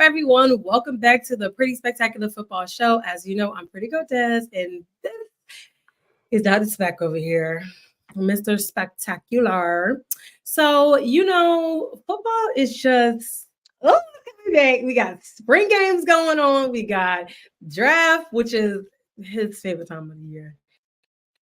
everyone? Welcome back to the Pretty Spectacular Football Show. As you know, I'm Pretty Cortez, and this is Dr. Speck over here, Mr. Spectacular. So, football is just, oh, we got spring games going on. We got draft, which is his favorite time of the year.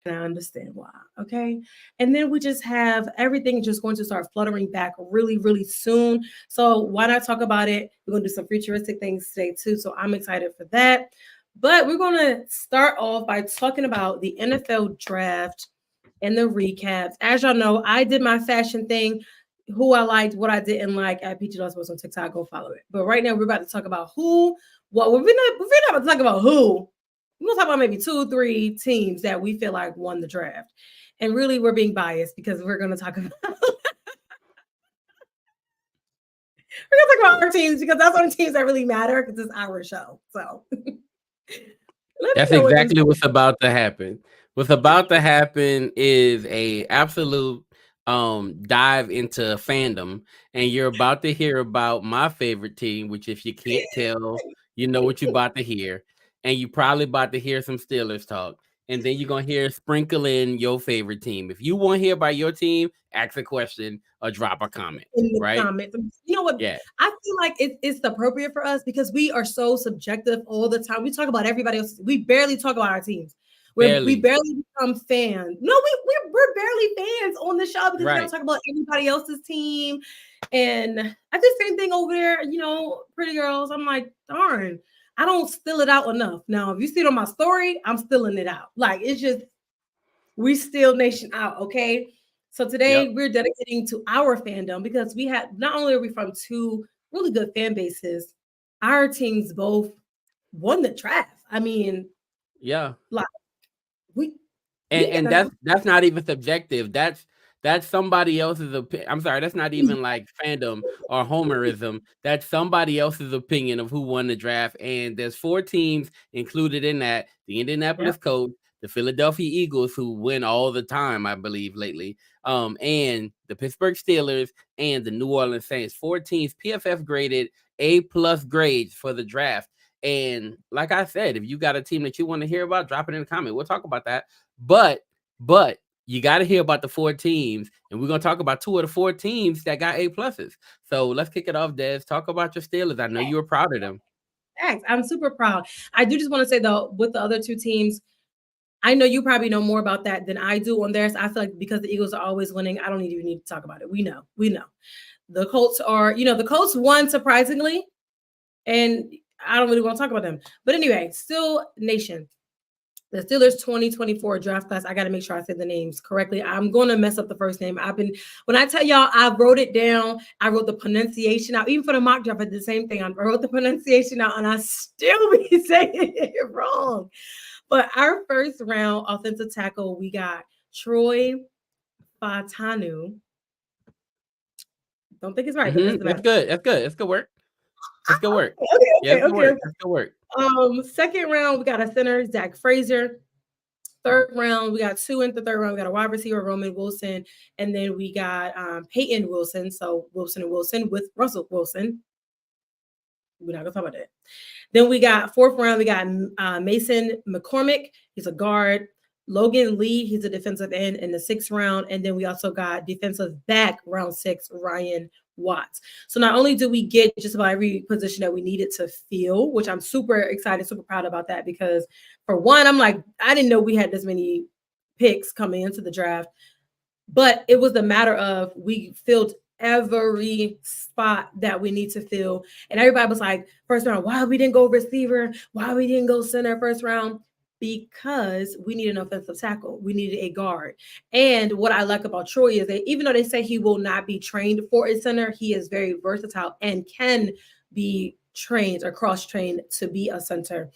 And I understand why. Okay. And then we just have everything just going to start fluttering back really, really soon. So why not talk about it? We're going to do some futuristic things today, too. So I'm excited for that. But we're going to start off by talking about the NFL draft and the recaps. As y'all know, I did my fashion thing, who I liked, what I didn't like at PG Sports on TikTok. Go follow it. But right now, we're about to talk about we're not about to talk about who. We're going to talk about maybe 2 or 3 teams that we feel like won the draft. And really, we're being biased because we're going to talk about our teams because that's the teams that really matter because it's our show. So that's exactly what's about to happen. What's about to happen is a absolute dive into fandom, and you're about to hear about my favorite team, which if you can't tell, you know what you're about to hear. And you probably about to hear some Steelers talk. And then you're going to hear sprinkle in your favorite team. If you want to hear about your team, ask a question or drop a comment. In the right? comments. You know what? Yeah. I feel like it's appropriate for us because we are so subjective all the time. We talk about everybody else. We barely talk about our teams. We barely become fans. No, we're barely fans on the show because we don't talk about everybody else's team. And I did the same thing over there, Pretty Girls. I'm like, darn. I don't spill it out enough. Now, if you see it on my story, I'm spilling it out. Like, it's just, we still nation out, okay? So today we're dedicating to our fandom because we had, not only are we from 2 really good fan bases, our teams both won the draft. I mean, like that's not even subjective. That's somebody else's opinion. I'm sorry, that's not even like fandom or homerism. That's somebody else's opinion of who won the draft. And there's 4 teams included in that: the Indianapolis Colts, the Philadelphia Eagles, who win all the time, I believe, lately, and the Pittsburgh Steelers and the New Orleans Saints. 4 teams PFF graded A+ grades for the draft. And like I said, if you got a team that you want to hear about, drop it in the comment. We'll talk about that. But you got to hear about the 4 teams, and we're going to talk about 2 of the 4 teams that got A+. So let's kick it off, Des. Talk about your Steelers. I know you were proud of them. Thanks. I'm super proud. I do just want to say, though, with the other 2 teams, I know you probably know more about that than I do on theirs. I feel like because the Eagles are always winning, I don't even need to talk about it. We know. The Colts are, the Colts won surprisingly, and I don't really want to talk about them. But anyway, still nation. The Steelers 2024 draft class. I got to make sure I say the names correctly. I'm going to mess up the first name. When I tell y'all, I wrote it down. I wrote the pronunciation out. Even for the mock draft, I did the same thing. I wrote the pronunciation out, and I still be saying it wrong. But our first round offensive tackle, we got Troy Fautanu. Don't think it's right. Mm-hmm. That's good. That's good work. That's good work. Okay. That's good work. Second round, we got a center, Zach Frazier. Third round, we got 2 in the third round. We got a wide receiver, Roman Wilson. And then we got Peyton Wilson. So Wilson and Wilson with Russell Wilson. We're not going to talk about that. Then we got 4th round, we got Mason McCormick. He's a guard. Logan Lee, he's a defensive end in the 6th round. And then we also got defensive back, round 6, Ryan Watts. So not only do we get just about every position that we needed to fill, which I'm super excited, super proud about that, because for one, I'm like, I didn't know we had this many picks coming into the draft, but it was a matter of we filled every spot that we need to fill. And everybody was like, first round, why we didn't go receiver? Why we didn't go center first round? Because we need an offensive tackle. We needed a guard. And what I like about Troy is that even though they say he will not be trained for a center, he is very versatile and can be trained or cross-trained to be a center.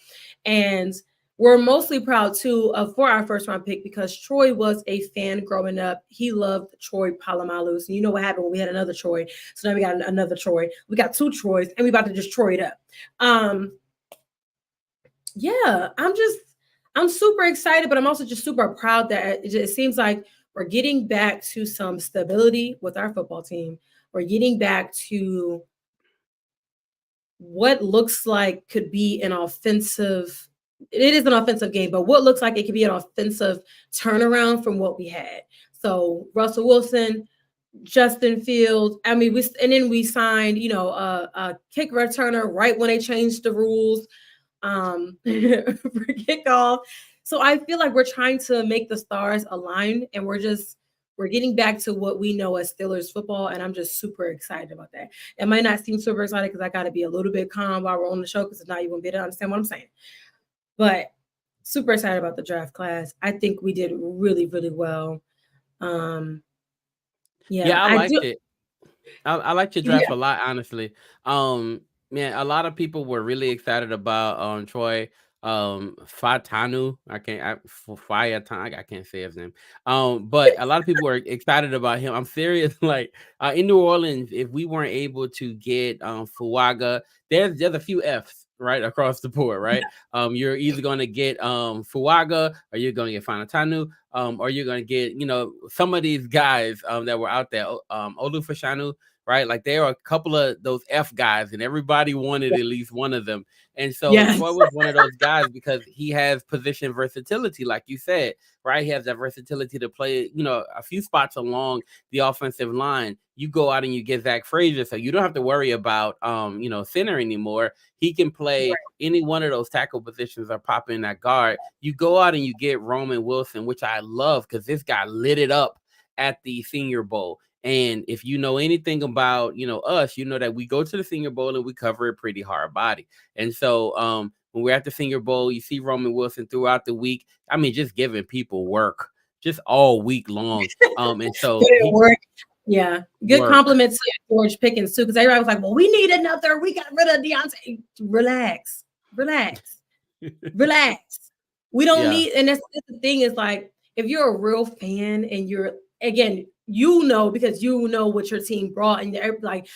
And we're mostly proud, too, for our first-round pick because Troy was a fan growing up. He loved Troy Polamalu. So you know what happened when we had another Troy. So now we got another Troy. We got 2 Troys, and we about to just Troy it up. I'm super excited, but I'm also just super proud that it seems like we're getting back to some stability with our football team. We're getting back to what looks like could be an offensive. It is an offensive game, but what looks like it could be an offensive turnaround from what we had. So Russell Wilson, Justin Fields. I mean, and then we signed, a kick returner right when they changed the rules for kickoff. So I feel like we're trying to make the stars align, and we're getting back to what we know as Steelers football, and I'm just super excited about that. It might not seem super excited because I got to be a little bit calm while we're on the show because if not, you won't be able to understand what I'm saying. But super excited about the draft class. I think we did really, really well. Yeah, I I liked do. it. I liked your draft a lot, honestly. Man, a lot of people were really excited about Troy Fatanu. I can't say his name. But a lot of people were excited about him. I'm serious. Like in New Orleans, if we weren't able to get Fuaga, there's a few F's right across the board, right? You're either gonna get Fuaga or you're gonna get Fanatanu, or you're gonna get, some of these guys that were out there, Olufashanu, right? Like there are a couple of those F guys, and everybody wanted at least one of them. And so Yes. Troy was one of those guys because he has position versatility, like you said, right? He has that versatility to play, a few spots along the offensive line. You go out and you get Zach Frazier, so you don't have to worry about, center anymore. He can play any one of those tackle positions or pop in that guard. You go out and you get Roman Wilson, which I love because this guy lit it up at the Senior Bowl. And if you know anything about, us, you know that we go to the Senior Bowl and we cover it pretty hard body. And so when we're at the Senior Bowl, you see Roman Wilson throughout the week. I mean, just giving people work just all week long. And so he work. Yeah. Good work. compliments to George Pickens too, because everybody was like, well, we need another. We got rid of Deontay. Relax. We don't need, and that's the thing is like, if you're a real fan and you're, again, because you know what your team brought, and they're like,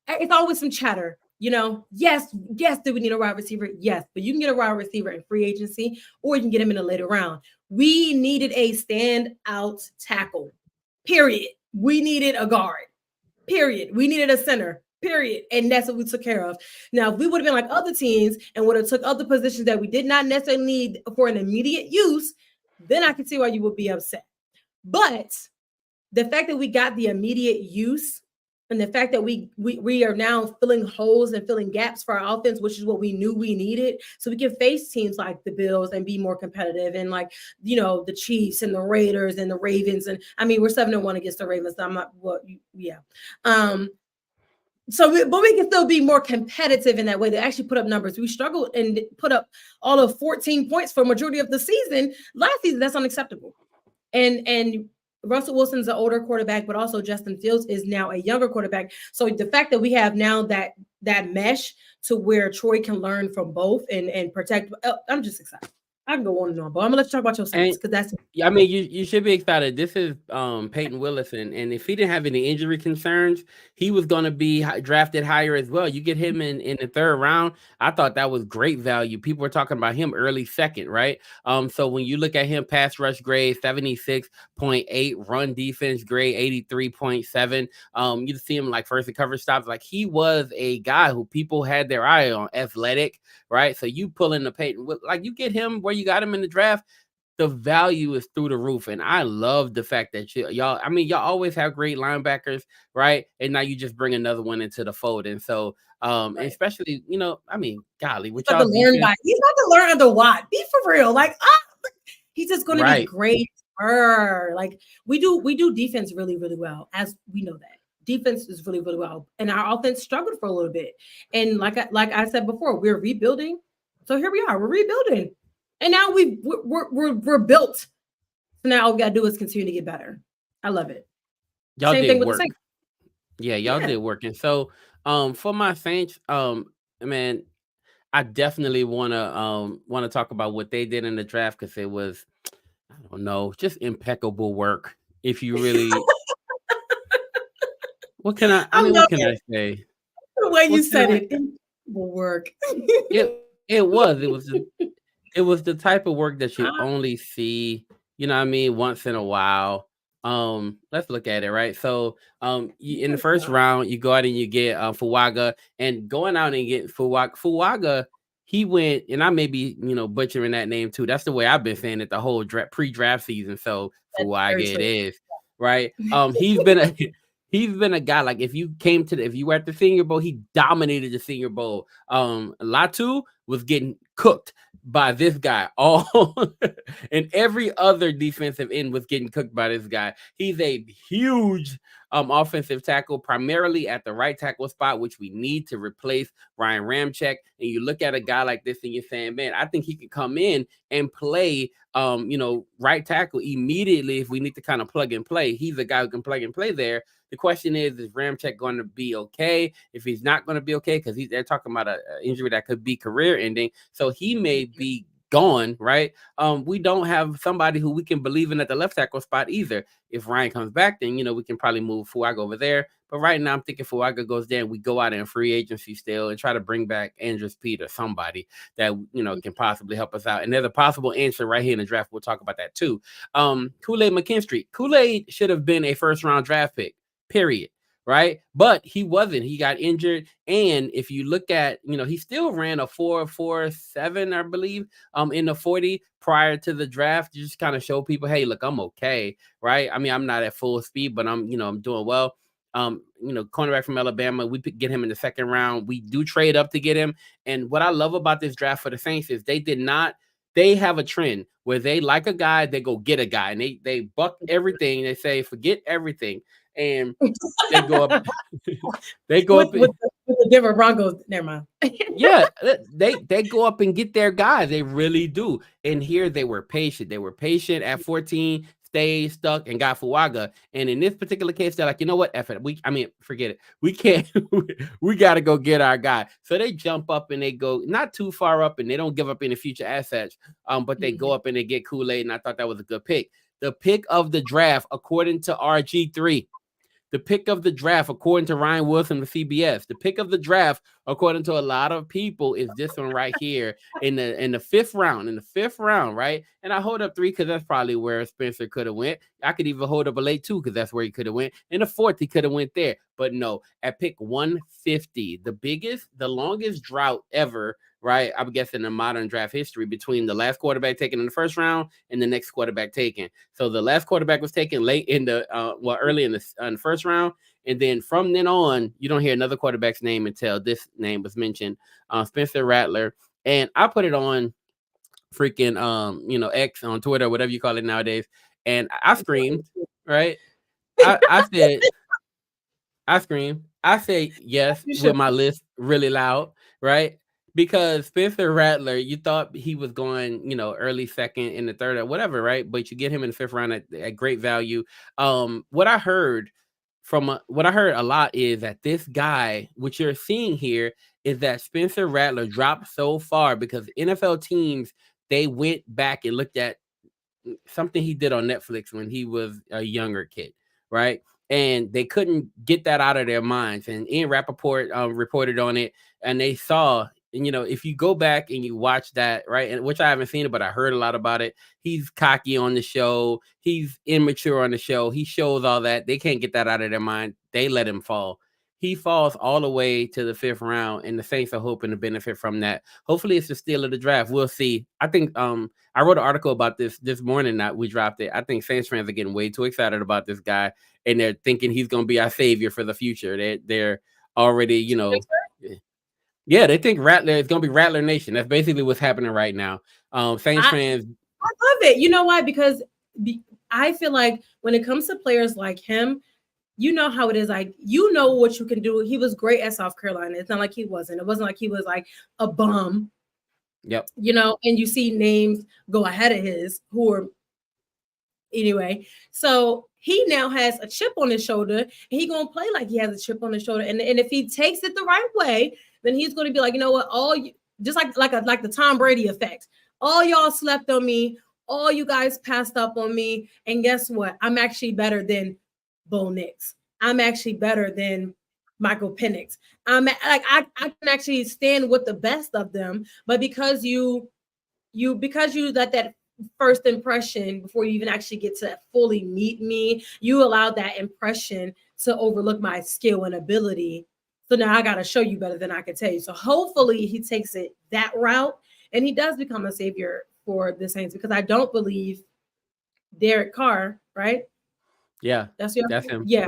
it's always some chatter. Yes, do we need a wide receiver? Yes, but you can get a wide receiver in free agency, or you can get him in a later round. We needed a standout tackle, period. We needed a guard, period. We needed a center, period. And that's what we took care of. Now, if we would have been like other teams and would have took other positions that we did not necessarily need for an immediate use, then I could see why you would be upset. But the fact that we got the immediate use, and the fact that we are now filling holes and filling gaps for our offense, which is what we knew we needed, so we can face teams like the Bills and be more competitive, and like, the Chiefs and the Raiders and the Ravens. And I mean, we're 7-1 against the Ravens. I'm not yeah. But we can still be more competitive in that way. They actually put up numbers. We struggled and put up all of 14 points for a majority of the season last season. That's unacceptable. And Russell Wilson's an older quarterback, but also Justin Fields is now a younger quarterback. So the fact that we have now that mesh to where Troy can learn from both and protect, I'm just excited. I can go on and on, but I'm gonna let you talk about your Saints because that's. I mean, you should be excited. This is Peyton Willison, and if he didn't have any injury concerns, he was going to be drafted higher as well. You get him in the third round. I thought that was great value. People were talking about him early second, right? So when you look at him, pass rush grade 76.8, run defense grade 83.7. You see him like first and coverage stops. Like he was a guy who people had their eye on, athletic, right? So you pull in the Peyton, like you get him where you got him in the draft. The value is through the roof. And I love the fact that y'all always have great linebackers, right? And now you just bring another one into the fold. And so, especially, golly, with y'all defense. He's about to learn under Watt. Be for real. Like, he's just going to be great. Like we do defense really, really well, as we know that. Defense is really, really well. And our offense struggled for a little bit. And like I said before, we're rebuilding. So here we are. We're rebuilding. And now we're built. So now all we gotta do is continue to get better. I love it. Y'all did work. Yeah, y'all did work. And so for my Saints, man, I definitely wanna talk about what they did in the draft because it was, I don't know, just impeccable work. If you really what can I say? The way you said it will work. It was the type of work that you only see, once in a while. Let's look at it, right? So in the first round, you go out and you get Fuaga, and going out and get Fuaga, he went, and I may be, butchering that name too. That's the way I've been saying it the whole pre-draft season. So That's very Fuaga it true. is, right? He's been a he's been a guy, like, if you were at the Senior Bowl, he dominated the Senior Bowl. Latu was getting cooked by this guy all and every other defensive end was getting cooked by this guy. He's a huge offensive tackle, primarily at the right tackle spot, which we need to replace Ryan Ramczyk. And you look at a guy like this and you're saying, man, I think he could come in and play right tackle immediately if we need to kind of plug and play. He's a guy who can plug and play there. The question is Ramczyk going to be okay? If he's not going to be okay, because they're talking about an injury that could be career ending, so he may be gone, right? We don't have somebody who we can believe in at the left tackle spot either. If Ryan comes back, then we can probably move Fuaga over there. But right now, I'm thinking Fuaga goes there and we go out in free agency still and try to bring back Andrews Pete or somebody that can possibly help us out. And there's a possible answer right here in the draft. We'll talk about that too. Kool-Aid McKinstry. Kool-Aid should have been a first-round draft pick, period. Right, but he wasn't. He got injured, and if you look at, he still ran a 4.47, I believe, in the 40 prior to the draft. You just kind of show people, hey, look, I'm okay, right? I mean, I'm not at full speed, but I'm doing well. Cornerback from Alabama, we get him in the second round. We do trade up to get him, and what I love about this draft for the Saints is they have a trend where they like a guy, they go get a guy, and they buck everything. They say, forget everything. And they go up. They go with, up with the Denver Broncos. Never mind. Yeah, they go up and get their guys. They really do. And here they were patient. They were patient at 14, stayed stuck, and got Fuaga. And in this particular case, they're like, you know what? F it. Forget it. We can't. We got to go get our guy. So they jump up and they go not too far up, and they don't give up any future assets. But they go up and they get Kool-Aid, and I thought that was a good pick. The pick of the draft, according to RG3. The pick of the draft, according to Ryan Wilson of CBS, the pick of the draft, according to a lot of people, is this one right here in the fifth round. In the fifth round, right? And I hold up 3 because that's probably where Spencer could have went. I could even hold up a late 2 because that's where he could have went. In the 4th, he could have went there. But no, at pick 150, the longest drought ever, right? I'm guessing in modern draft history, between the last quarterback taken in the first round and the next quarterback taken. So the last quarterback was taken late in early in the first round. And then from then on, you don't hear another quarterback's name until this name was mentioned, Spencer Rattler. And I put it on freaking, X on Twitter, whatever you call it nowadays. And I screamed, right? I screamed. I say yes with my list really loud, right? Because Spencer Rattler, you thought he was going, early second in the third or whatever, right? But you get him in the fifth round at great value. What I heard a lot is that this guy, what you're seeing here, is that Spencer Rattler dropped so far because NFL teams, they went back and looked at something he did on Netflix when he was a younger kid, right? And they couldn't get that out of their minds. And Ian Rappaport reported on it, and they saw, and if you go back and you watch that, right, and which I haven't seen it, but I heard a lot about it. He's cocky on the show. He's immature on the show. He shows all that. They can't get that out of their mind. They let him fall. He falls all the way to the fifth round, and the Saints are hoping to benefit from that. Hopefully, it's the steal of the draft. We'll see. I think I wrote an article about this morning that we dropped it. I think Saints fans are getting way too excited about this guy, and they're thinking he's going to be our savior for the future. They're already, yeah, they think Rattler is going to be Rattler Nation. That's basically what's happening right now. Saints fans. I love it. You know why? Because I feel like when it comes to players like him, you know how it is. Like, what you can do. He was great at South Carolina. It's not like he wasn't. It wasn't like he was like a bum. Yep. And you see names go ahead of his who are anyway. So he now has a chip on his shoulder, and he gonna play like he has a chip on his shoulder. And if he takes it the right way, then he's gonna be like, you know what, all you, just like the Tom Brady effect. All y'all slept on me, all you guys passed up on me, and guess what? I'm actually better than Bo Nix. I'm actually better than Michael Penix. I can actually stand with the best of them, but because you let that first impression before you even actually get to fully meet me. You allowed that impression to overlook my skill and ability. So now I got to show you better than I can tell you. So hopefully he takes it that route and he does become a savior for the Saints, because I don't believe Derek Carr, right? Yeah, That's your that's him. yeah.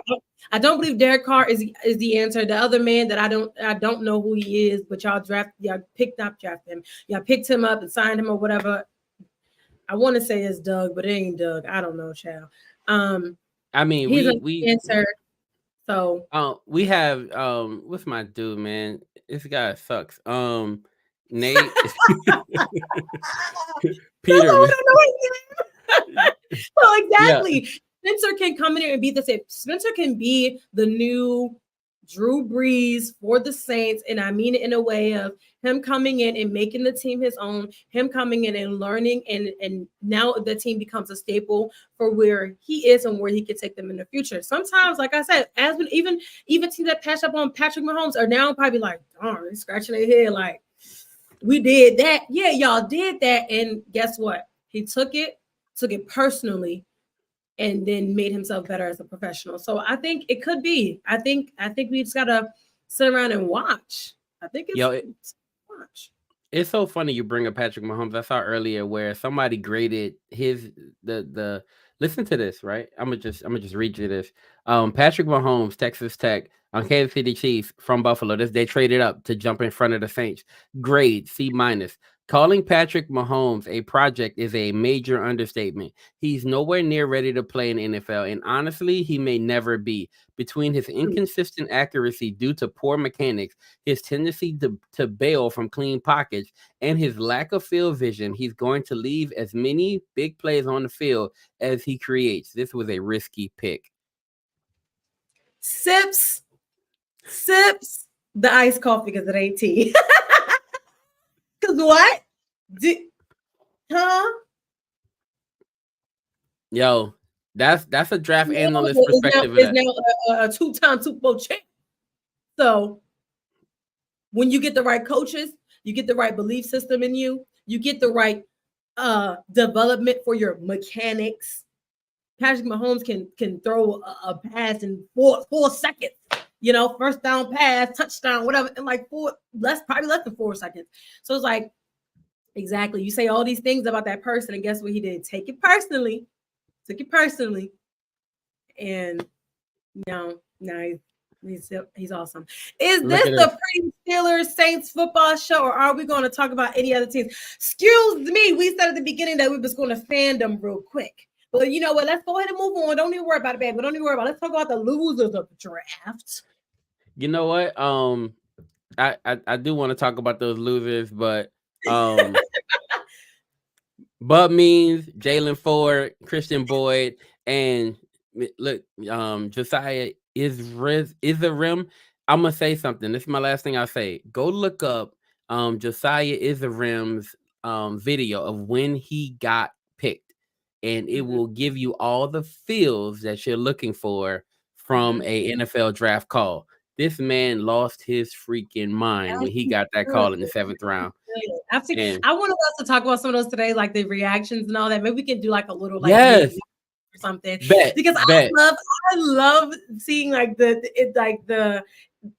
I don't believe Derek Carr is the answer. The other man that I don't know who he is, but y'all draft him. Y'all picked him up and signed him or whatever. I want to say it's Doug, but it ain't Doug. I don't know, child. I mean, He's an we answer. So we have what's my dude, man? This guy sucks. Nate that's Peterman. how we don't know his name. So Yeah. exactly. Spencer can come in here and be the same. Spencer can be the new Drew Brees for the Saints. And I mean it in a way of him coming in and making the team his own, him coming in and learning, and now the team becomes a staple for where he is and where he can take them in the future. Sometimes, like I said, as when even teams that pass up on Patrick Mahomes are now probably like, darn, scratching their head like, we did that. Yeah, y'all did that. And guess what? He took it personally, and then made himself better as a professional. So I think it could be. I think we just gotta sit around and watch. I think Yo, it's watch. it's so funny you bring up Patrick Mahomes. I saw earlier where somebody graded the listen to this, right? I'm gonna just read you this. Patrick Mahomes, Texas Tech, on Kansas City Chiefs from Buffalo. This they traded up to jump in front of the Saints. Grade C minus. Calling Patrick Mahomes a project is a major understatement. He's nowhere near ready to play in NFL, and honestly, he may never be. Between his inconsistent accuracy due to poor mechanics, his tendency to bail from clean pockets, and his lack of field vision, he's going to leave as many big plays on the field as he creates. This was a risky pick. Sips the iced coffee because it ain't tea. Because what? Huh? Yo, that's a draft analyst Is perspective of is that. now a two-time Super Bowl champ. So when you get the right coaches, you get the right belief system in you, you get the right development for your mechanics. Patrick Mahomes can throw a pass in 4 seconds. First down pass, touchdown, whatever, in like probably less than 4 seconds. So it's like, exactly. You say all these things about that person, and guess what he did? Take it personally. Took it personally, and now he's awesome. Is Look this at the this. Pretty Steelers Saints football show, or are we going to talk about any other teams? Excuse me, we said at the beginning that we was going to fandom real quick. But you know what? Let's go ahead and move on. Don't even worry about it, baby. Don't even worry about it. Let's talk about the losers of the draft. You know what? I do want to talk about those losers, but Bud Means, Jalen Ford, Christian Boyd, and look, Josiah is a rim. I'm gonna say something. This is my last thing I'll say. Go look up Josiah is a rim's video of when he got picked, and it will give you all the feels that you're looking for from a NFL draft call. This man lost his freaking mind when he got that call in the 7th round. I've seen. And I wanted us to talk about some of those today, like the reactions and all that. Maybe we can do like a little like yes, or something, bet, because bet. I love seeing like the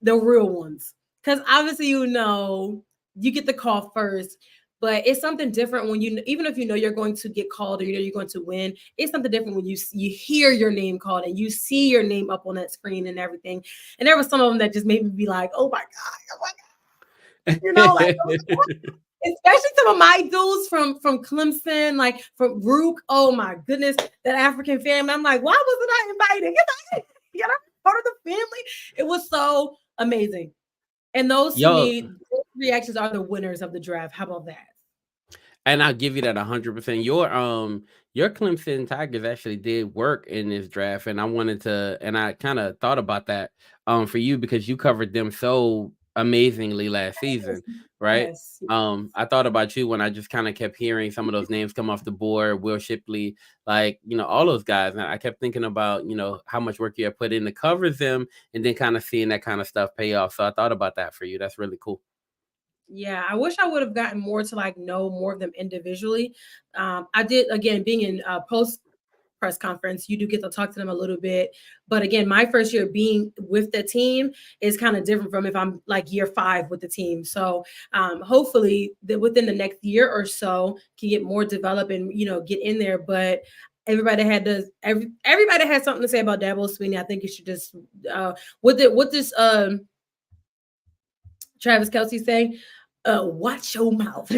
real ones, because obviously you get the call first. But it's something different when even if you know you're going to get called or you know you're going to win, it's something different when you hear your name called and you see your name up on that screen and everything. And there were some of them that just made me be like, oh my God, like especially some of my dudes from Clemson, like from Rook. Oh my goodness, that African family. I'm like, why wasn't I invited? You're not part of the family. It was so amazing. And those to Yo, me, those reactions are the winners of the draft. How about that? and I'll give you that 100%. Your Clemson Tigers actually did work in this draft, and I kind of thought about that for you because you covered them so amazingly last season, right? Yes. I thought about you when I just kind of kept hearing some of those names come off the board, Will Shipley, like all those guys, and I kept thinking about how much work you have put in to cover them, and then kind of seeing that kind of stuff pay off. So I thought about that for you. That's really cool. Yeah, I wish I would have gotten more to like know more of them individually. I did, again, being in post press conference, you do get to talk to them a little bit. But again, my first year being with the team is kind of different from if I'm like year 5 with the team. So hopefully that within the next year or so can get more developed and get in there. But everybody has something to say about Dabo Sweeney. I think you should just what this Travis Kelsey say, watch your mouth.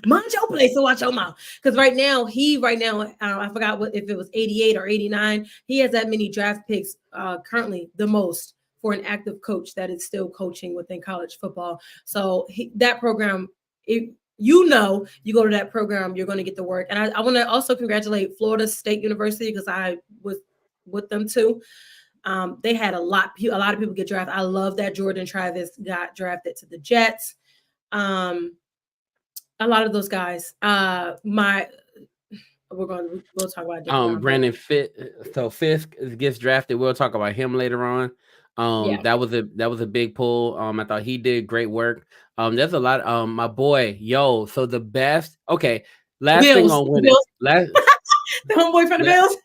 Mind your place and watch your mouth. Because right now, I forgot if it was 88 or 89. He has that many draft picks currently, the most for an active coach that is still coaching within college football. So that program, you go to that program, you're going to get the work. And I want to also congratulate Florida State University because I was with them too. They had a lot of people get drafted. I love that Jordan Travis got drafted to the Jets. A lot of those guys. We'll talk about Brandon Fisk gets drafted. We'll talk about him later on. That was a big pull. I thought he did great work. There's a lot. My boy, so the best. Okay, last Bills. thing on winning. The homeboy from the Bills.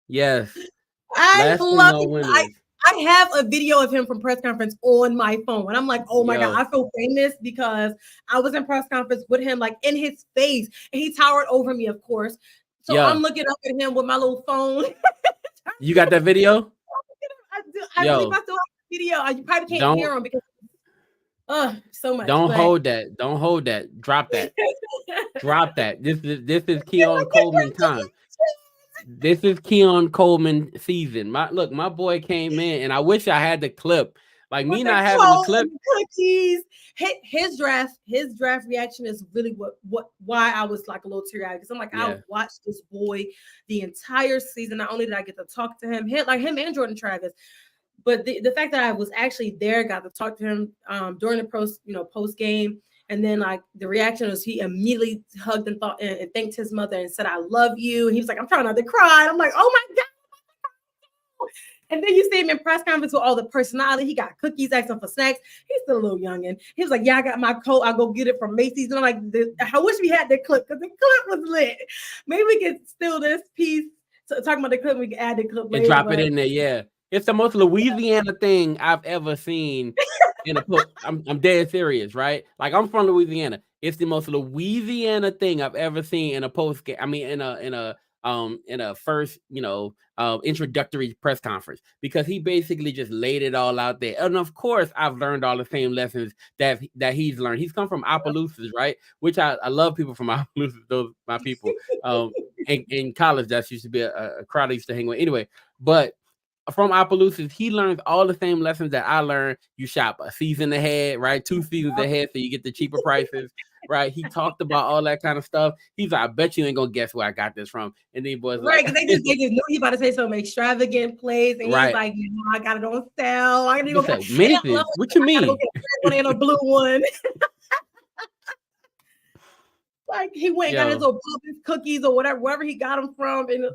Yes. I love it. I have a video of him from press conference on my phone. And I'm like, oh my God, I feel famous because I was in press conference with him, like in his face. And he towered over me, of course. So I'm looking up at him with my little phone. You got that video? I believe I still have the video. You probably can't hear him because so much. Don't hold that. Drop that. Drop that. This is Keon Coleman time. This is Keon Coleman season. My boy came in, and I wish I had the clip. Like me not having the clip. Cookies. His draft reaction is really why I was like a little teary-eyed because I'm like, I watched this boy the entire season. Not only did I get to talk to him and Jordan Travis, but the fact that I was actually there, got to talk to him during the post game. And then like the reaction was he immediately hugged and thanked his mother and said, I love you. And he was like, I'm trying not to cry. And I'm like, oh my God. And then you see him in press conference with all the personality. He got cookies, asking for snacks. He's still a little youngin'. He was like, yeah, I got my coat. I'll go get it from Macy's. And I'm like, I wish we had that clip because the clip was lit. Maybe we could steal this piece. So talking about the clip, we can add the clip later. And drop it in there, yeah. It's the most Louisiana thing I've ever seen in a post. I'm dead serious, right? Like I'm from Louisiana. It's the most Louisiana thing I've ever seen in a post game. I mean, in a first, introductory press conference because he basically just laid it all out there. And of course, I've learned all the same lessons that he's learned. He's come from Opelousas, right? Which I love people from Opelousas. Those my people. In college, that used to be a crowd I used to hang with. Anyway, but from Opelousas, he learns all the same lessons that I learned. You shop a season ahead, right? 2 seasons ahead, so you get the cheaper prices, right? He talked about all that kind of stuff. He's like, I bet you ain't gonna guess where I got this from. And then boys right, because they just knew he about to say some extravagant plays, and he's like, I got it on sale. I gotta go Macy's. What you mean? And a blue one. Like he went and got his little cookies or wherever he got them from, and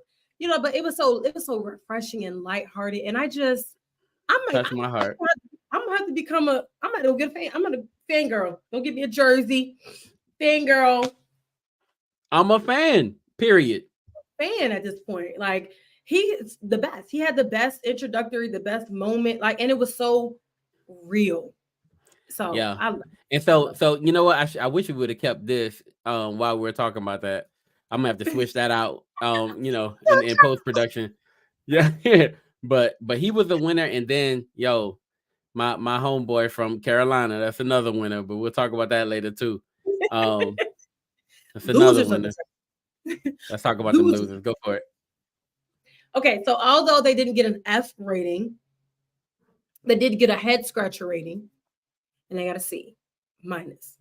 but it was so refreshing and lighthearted. And I'm touch my heart. I'm gonna have to become I'm gonna go get a fan. I'm gonna fangirl. Go get me a jersey. Fangirl. I'm a fan. Period. Fan at this point. Like he's the best. He had the best introductory, the best moment. Like, and it was so real. So so you know what? I wish we would have kept this while we were talking about that. I'm gonna have to switch that out. In post production. Yeah, but he was a winner, and then my homeboy from Carolina, that's another winner. But we'll talk about that later too. That's another winner. Let's talk about the losers. Go for it. Okay, so although they didn't get an F rating, they did get a head scratcher rating, and they got a C minus.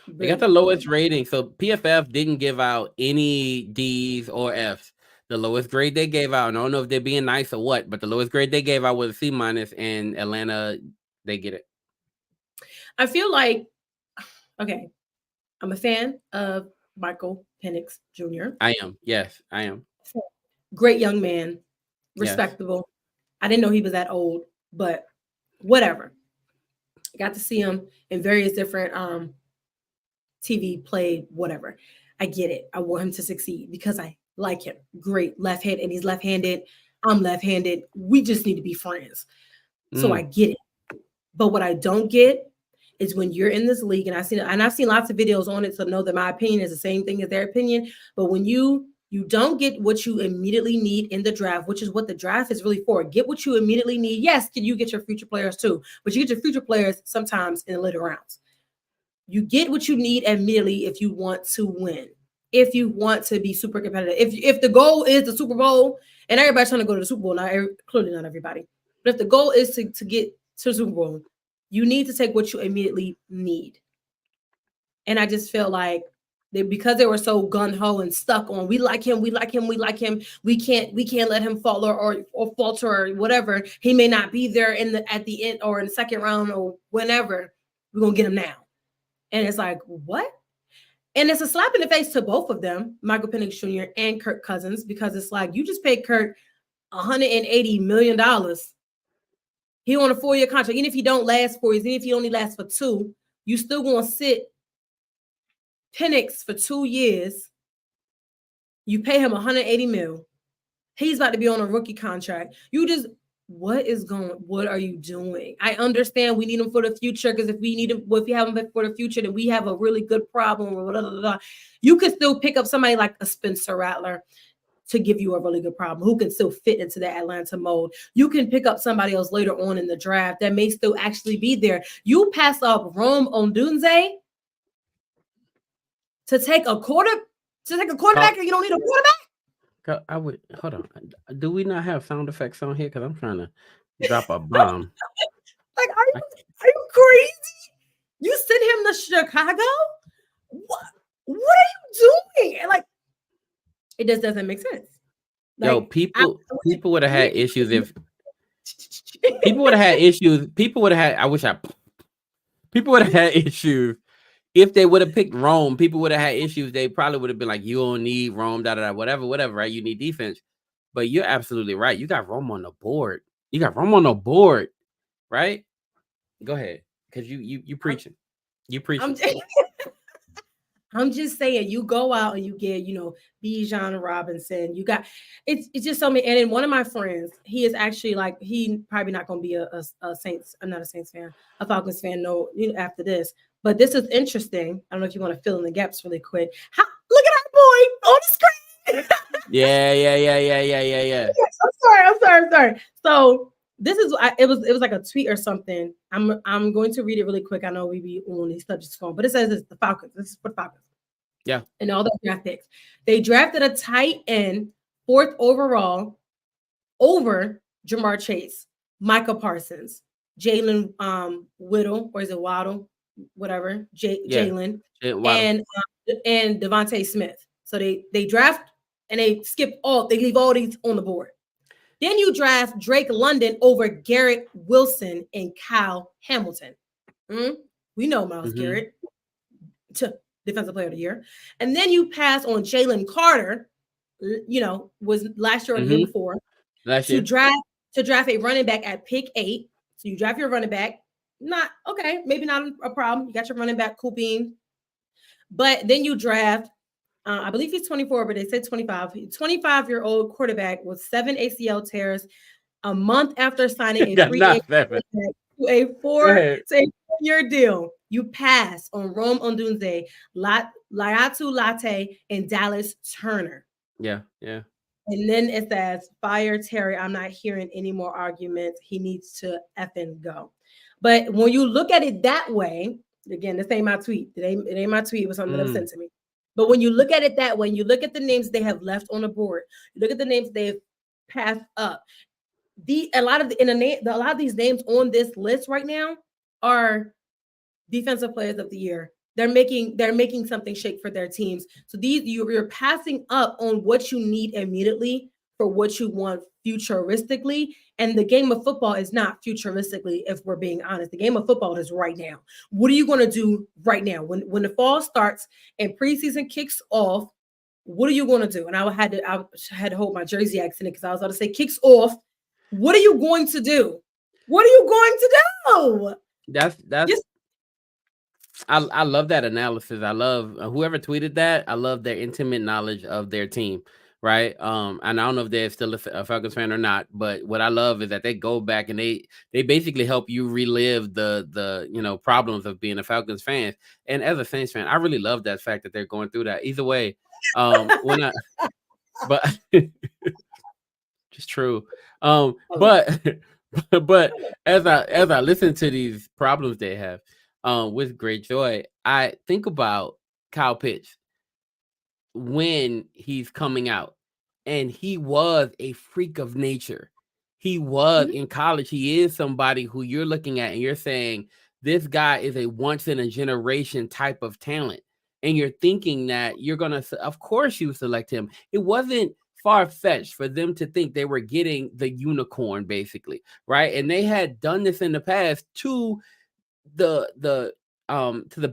They got the lowest rating. So PFF didn't give out any D's or F's. The lowest grade they gave out, I don't know if they're being nice or what, but the lowest grade they gave out was a C minus, and Atlanta, they get it. I feel like, okay, I'm a fan of Michael Penix Jr. I am. Yes, I am. Great young man, respectable. Yes. I didn't know he was that old, but whatever. I got to see him in various different TV play, whatever. I get it. I want him to succeed because I like him. Great. Left hand, and he's left-handed. I'm left-handed. We just need to be friends. So I get it. But what I don't get is when you're in this league, and I've seen lots of videos on it to know that my opinion is the same thing as their opinion. But when you don't get what you immediately need in the draft, which is what the draft is really for. Get what you immediately need. Yes, can you get your future players too? But you get your future players sometimes in the later rounds. You get what you need immediately if you want to win, if you want to be super competitive. If the goal is the Super Bowl, and everybody's trying to go to the Super Bowl, clearly not everybody, but if the goal is to get to the Super Bowl, you need to take what you immediately need. And I just feel like because they were so gung-ho and stuck on we like him, we can't let him fall or falter or whatever. He may not be there at the end or in the second round or whenever. We're gonna get him now. And it's like, what? And it's a slap in the face to both of them, Michael Penix Jr. and Kirk Cousins, because it's like you just paid Kirk $180 million. He on a 4-year contract. Even if he don't last 4 years, even if he only lasts for 2, you still gonna sit Penix for 2 years. You pay him $180 million. He's about to be on a rookie contract. What are you doing? I understand we need him for the future, because if you have him for the future, then we have a really good problem. Or blah, blah, blah. You could still pick up somebody like a Spencer Rattler to give you a really good problem, who can still fit into the Atlanta mold. You can pick up somebody else later on in the draft that may still actually be there. You pass up Rome Odunze to take a quarterback, and you don't need a quarterback? I would hold on. Do we not have sound effects on here? Because I'm trying to drop a bomb. Like, are you crazy? You send him to Chicago? What are you doing? And like, it just doesn't make sense. Like, yo, people would have had issues if people would have had issues. People would have had issues if they would have picked Rome. People would have had issues. They probably would have been like, you don't need Rome, whatever, right? You need defense. But you're absolutely right. You got Rome on the board. Right? Go ahead. Because you preaching. You preaching. I'm just saying, you go out and you get, Bijan Robinson. You got it's just so many. And then one of my friends, he is actually like, he probably not going to be a Saints. I'm not a Saints fan, a Falcons fan. No, after this. But this is interesting. I don't know if you want to fill in the gaps really quick. Look at our boy on the screen. Yeah. I'm sorry. So this is it was like a tweet or something. I'm going to read it really quick. I know we be on these subjects phone, but it says it's the Falcons. This is for the Falcons. Yeah. And all the draft picks. They drafted a tight end 4th overall over Jamar Chase, Micah Parsons, Jalen Whittle, or is it Waddle? Whatever. Jalen and Devontae Smith. So they draft and they leave all these on the board. Then you draft Drake London over Garrett Wilson and Kyle Hamilton. We know Myles Garrett, Defensive Player of the Year. And then you pass on Jalen Carter, was last year or the year before, to draft a running back at pick 8. So you draft your running back. Maybe not a problem. You got your running back, cool bean. But then you draft, I believe he's 24, but they said 25. 25-year-old quarterback with 7 ACL tears a month after signing a free agent to a 4-year deal. You pass on Rome Odunze, Laiatu Latte, and Dallas Turner. Yeah. And then it says, fire Terry. I'm not hearing any more arguments. He needs to effing go. But when you look at it that way, again, this ain't my tweet. It ain't my tweet. It was something that was sent to me. But when you look at it that way, you look at the names they have left on the board, you look at the names they've passed up. A lot of these names on this list right now are defensive players of the year. They're making something shake for their teams. So you're passing up on what you need immediately for what you want futuristically. And the game of football is not futuristically, if we're being honest. The game of football is right now. What are you going to do right now? When the fall starts and preseason kicks off, what are you going to do? And I had to hold my Jersey accent because I was about to say kicks off. What are you going to do? What are you going to do? That's Just I love that analysis. I love whoever tweeted that. I love their intimate knowledge of their team, right? And I don't know if they're still a Falcons fan or not, but what I love is that they go back and they basically help you relive the problems of being a Falcons fan. And as a Saints fan, I really love that fact that they're going through that. Either way, when I but just true. But but as I listen to these problems they have, with great joy, I think about Kyle Pitts when he's coming out, and he was a freak of nature. He was Mhm. in college. He is somebody who you're looking at and you're saying this guy is a once in a generation type of talent, and you're thinking that you're gonna, of course, you select him. It wasn't far fetched for them to think they were getting the unicorn, basically, right? And they had done this in the past to the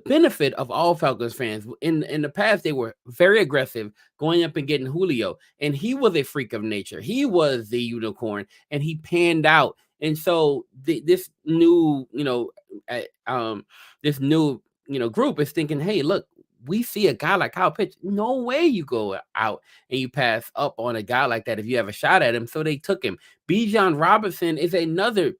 benefit of all Falcons fans. In the past, they were very aggressive, going up and getting Julio, and he was a freak of nature. He was the unicorn, and he panned out. And so this new, this new, group is thinking, hey, look, we see a guy like Kyle Pitts. No way you go out and you pass up on a guy like that if you have a shot at him. So they took him. Bijan Robinson is another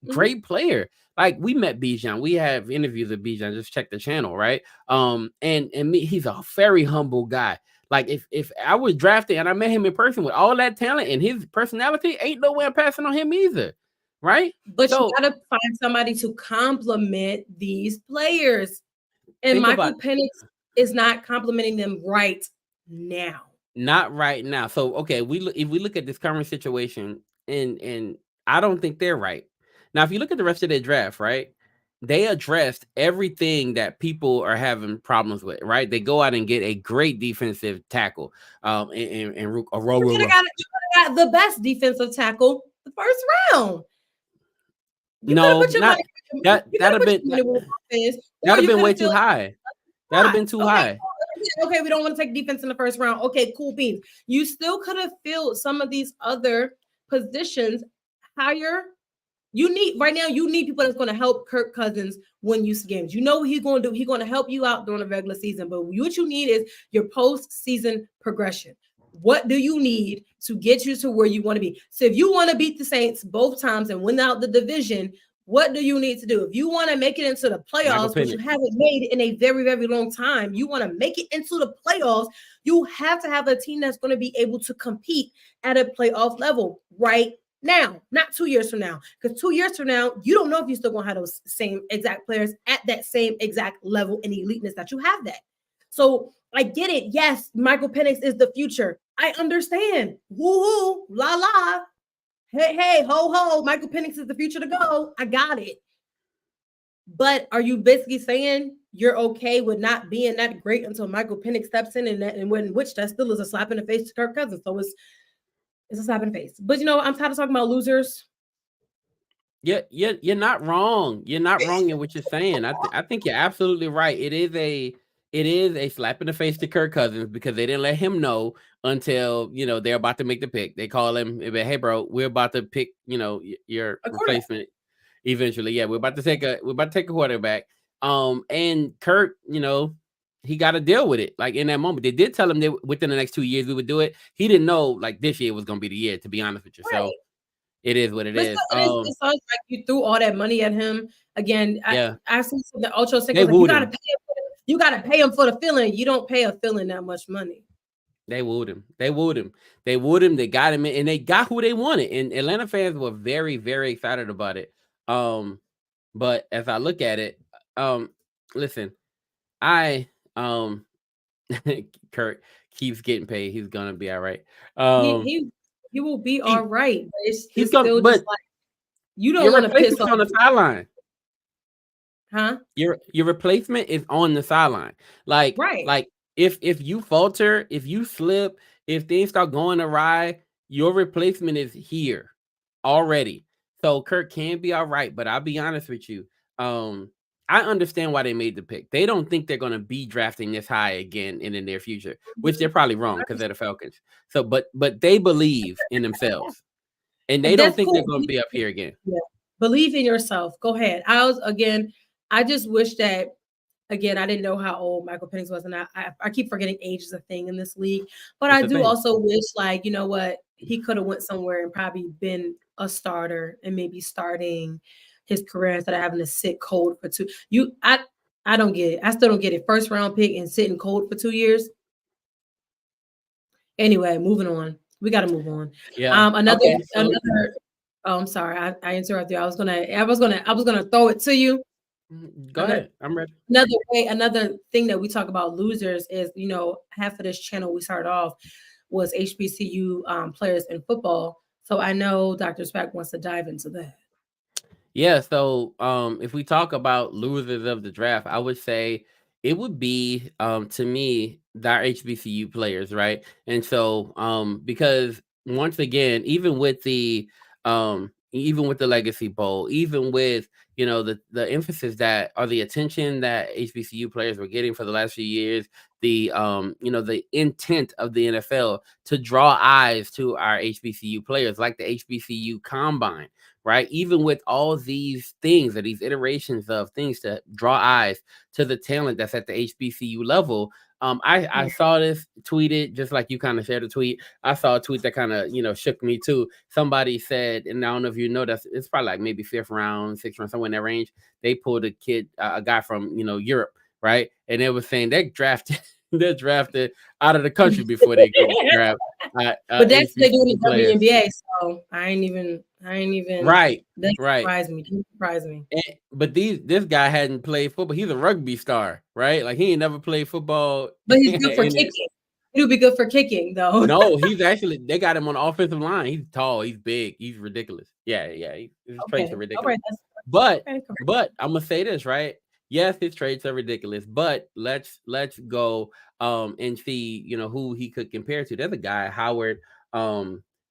Mhm. great player. Like, we met Bijan. We have interviews with Bijan. Just check the channel, right? And me, he's a very humble guy. Like, if I was drafted and I met him in person with all that talent and his personality, ain't no way I'm passing on him either, right? But you So gotta find somebody to complement these players. And think about Michael Penix is not complimenting them right now. not right now. So okay, if we look at this current situation, and I don't think they're right. Now, if you look at the rest of their draft, right? They addressed everything that people are having problems with, right? They go out and get a great defensive tackle, and You could have got the best defensive tackle the first round. You could have no, put your money. not that. You could That'd have have put been your money where your mouth is, or that'd have you been could way have too filled high. That'd have spot. been too Okay, high. okay, we don't want to take defense in the first round. Okay, cool beans. You still could have filled some of these other positions higher. You need right now. You need people that's going to help Kirk Cousins win you some games. You know what he's going to do. He's going to help you out during the regular season. But what you need is your postseason progression. What do you need to get you to where you want to be? So if you want to beat the Saints both times and win out the division, what do you need to do? If you want to make it into the Michael playoffs, which you Penix. haven't made in a very, very long time, you want to make it into the playoffs, you have to have a team that's going to be able to compete at a playoff level right now, not 2 years from now. Because 2 years from now, you don't know if you're still going to have those same exact players at that same exact level and eliteness that you have that. So I get it. Yes, Michael Penix is the future. I understand. Woo-hoo, la la. Hey, hey, ho, ho. Michael Penix is the future to go. I got it. But are you basically saying you're okay with not being that great until Michael Penix steps in and when which that still is a slap in the face to Kirk Cousins. So it's a slap in the face. But I'm tired of talking about losers. Yeah, you're not wrong. You're not wrong in what you're saying. I think you're absolutely right. It is a slap in the face to Kirk Cousins because they didn't let him know until they're about to make the pick. They call him, hey bro, we're about to pick your A quarterback. replacement eventually. Yeah, we're about to take a quarterback. And Kirk, he got to deal with it. Like, in that moment, they did tell him that within the next 2 years we would do it. He didn't know like this year was gonna be the year. To be honest with you, Right. so it is what it But is. still, it sounds like you threw all that money at him. Again, Yeah. I see the Ultra Sick They was like, wooed him. you gotta pay him for the feeling. You don't pay a feeling that much money. They wooed him. They wooed him. They wooed him. They got him in, and they got who they wanted. And Atlanta fans were very, very excited about it. But as I look at it, listen, I Kurt keeps getting paid. He's gonna be all right. He Um, he he will be all he right. But he's it's gonna. still just But like you don't your want to piss replacement's off, on the sideline. huh? Your replacement is on the sideline. Like Right. like if you falter, if you slip, if things start going awry, your replacement is here already. So Kirk can be all right, but I'll be honest with you. I understand why they made the pick. They don't think they're gonna be drafting this high again in the near future, which they're probably wrong because they're the Falcons. So but they believe in themselves and they don't That's think they're cool. gonna be up here again. Yeah. Believe in yourself. Go ahead. I just wish that, again, I didn't know how old Michael Penix was, and I keep forgetting age is a thing in this league. But It's I a do thing. also wish, like, you know what, he could have went somewhere and probably been a starter and maybe starting his career instead of having to sit cold for two. I don't get it. I still don't get it. First round pick and sitting cold for 2 years. Anyway, moving on. We got to move on. Yeah. Another Okay. So another. Oh, I'm sorry. I interrupted you. I was gonna throw it to you. go ahead. I'm ready. Another thing that we talk about losers is, half of this channel we started off was HBCU players in football. So I know Dr. Speck wants to dive into that. Yeah, so if we talk about losers of the draft, I would say it would be to me our HBCU players, right? And so because once again, even with the Legacy Bowl, even with the emphasis that or the attention that HBCU players were getting for the last few years, the intent of the NFL to draw eyes to our HBCU players, like the HBCU Combine, right? Even with all these things or these iterations of things to draw eyes to the talent that's at the HBCU level. I saw this tweeted just like you kind of shared a tweet. I saw a tweet that kind of shook me too. Somebody said, and I don't know if you know, that it's probably like maybe fifth round, sixth round, somewhere in that range. They pulled a guy from Europe, right? And they were saying they're drafted out of the country before they go grab But that's they do in HBCU the players. WNBA, so I ain't even Right, that right. surprised me. Didn't surprise me. But this guy hadn't played football. He's a rugby star, right? Like he ain't never played football. But he's good for kicking. He would be good for kicking, though. No, he's actually they got him on the offensive line. He's tall, he's big, he's ridiculous. Yeah, yeah, his traits Okay. are All ridiculous. right. That's But okay. Correct. but I'm gonna say this, right? Yes, his traits are ridiculous, but let's go and see who he could compare to. There's a guy, Howard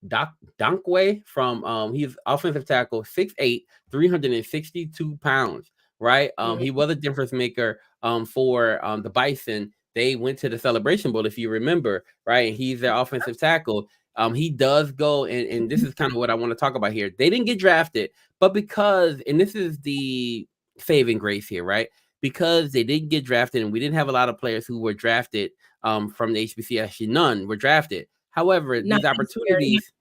Doc Donkway from he's offensive tackle, 6'8", 362 pounds, right? He was a difference maker for the Bison. They went to the Celebration Bowl, if you remember, right? He's their offensive tackle. He does go, and this is kind of what I want to talk about here. They didn't get drafted, but because, and this is the saving grace here, right? Because they didn't get drafted, and we didn't have a lot of players who were drafted from the HBC. Actually, none were drafted. However, Not these this year. opportunities.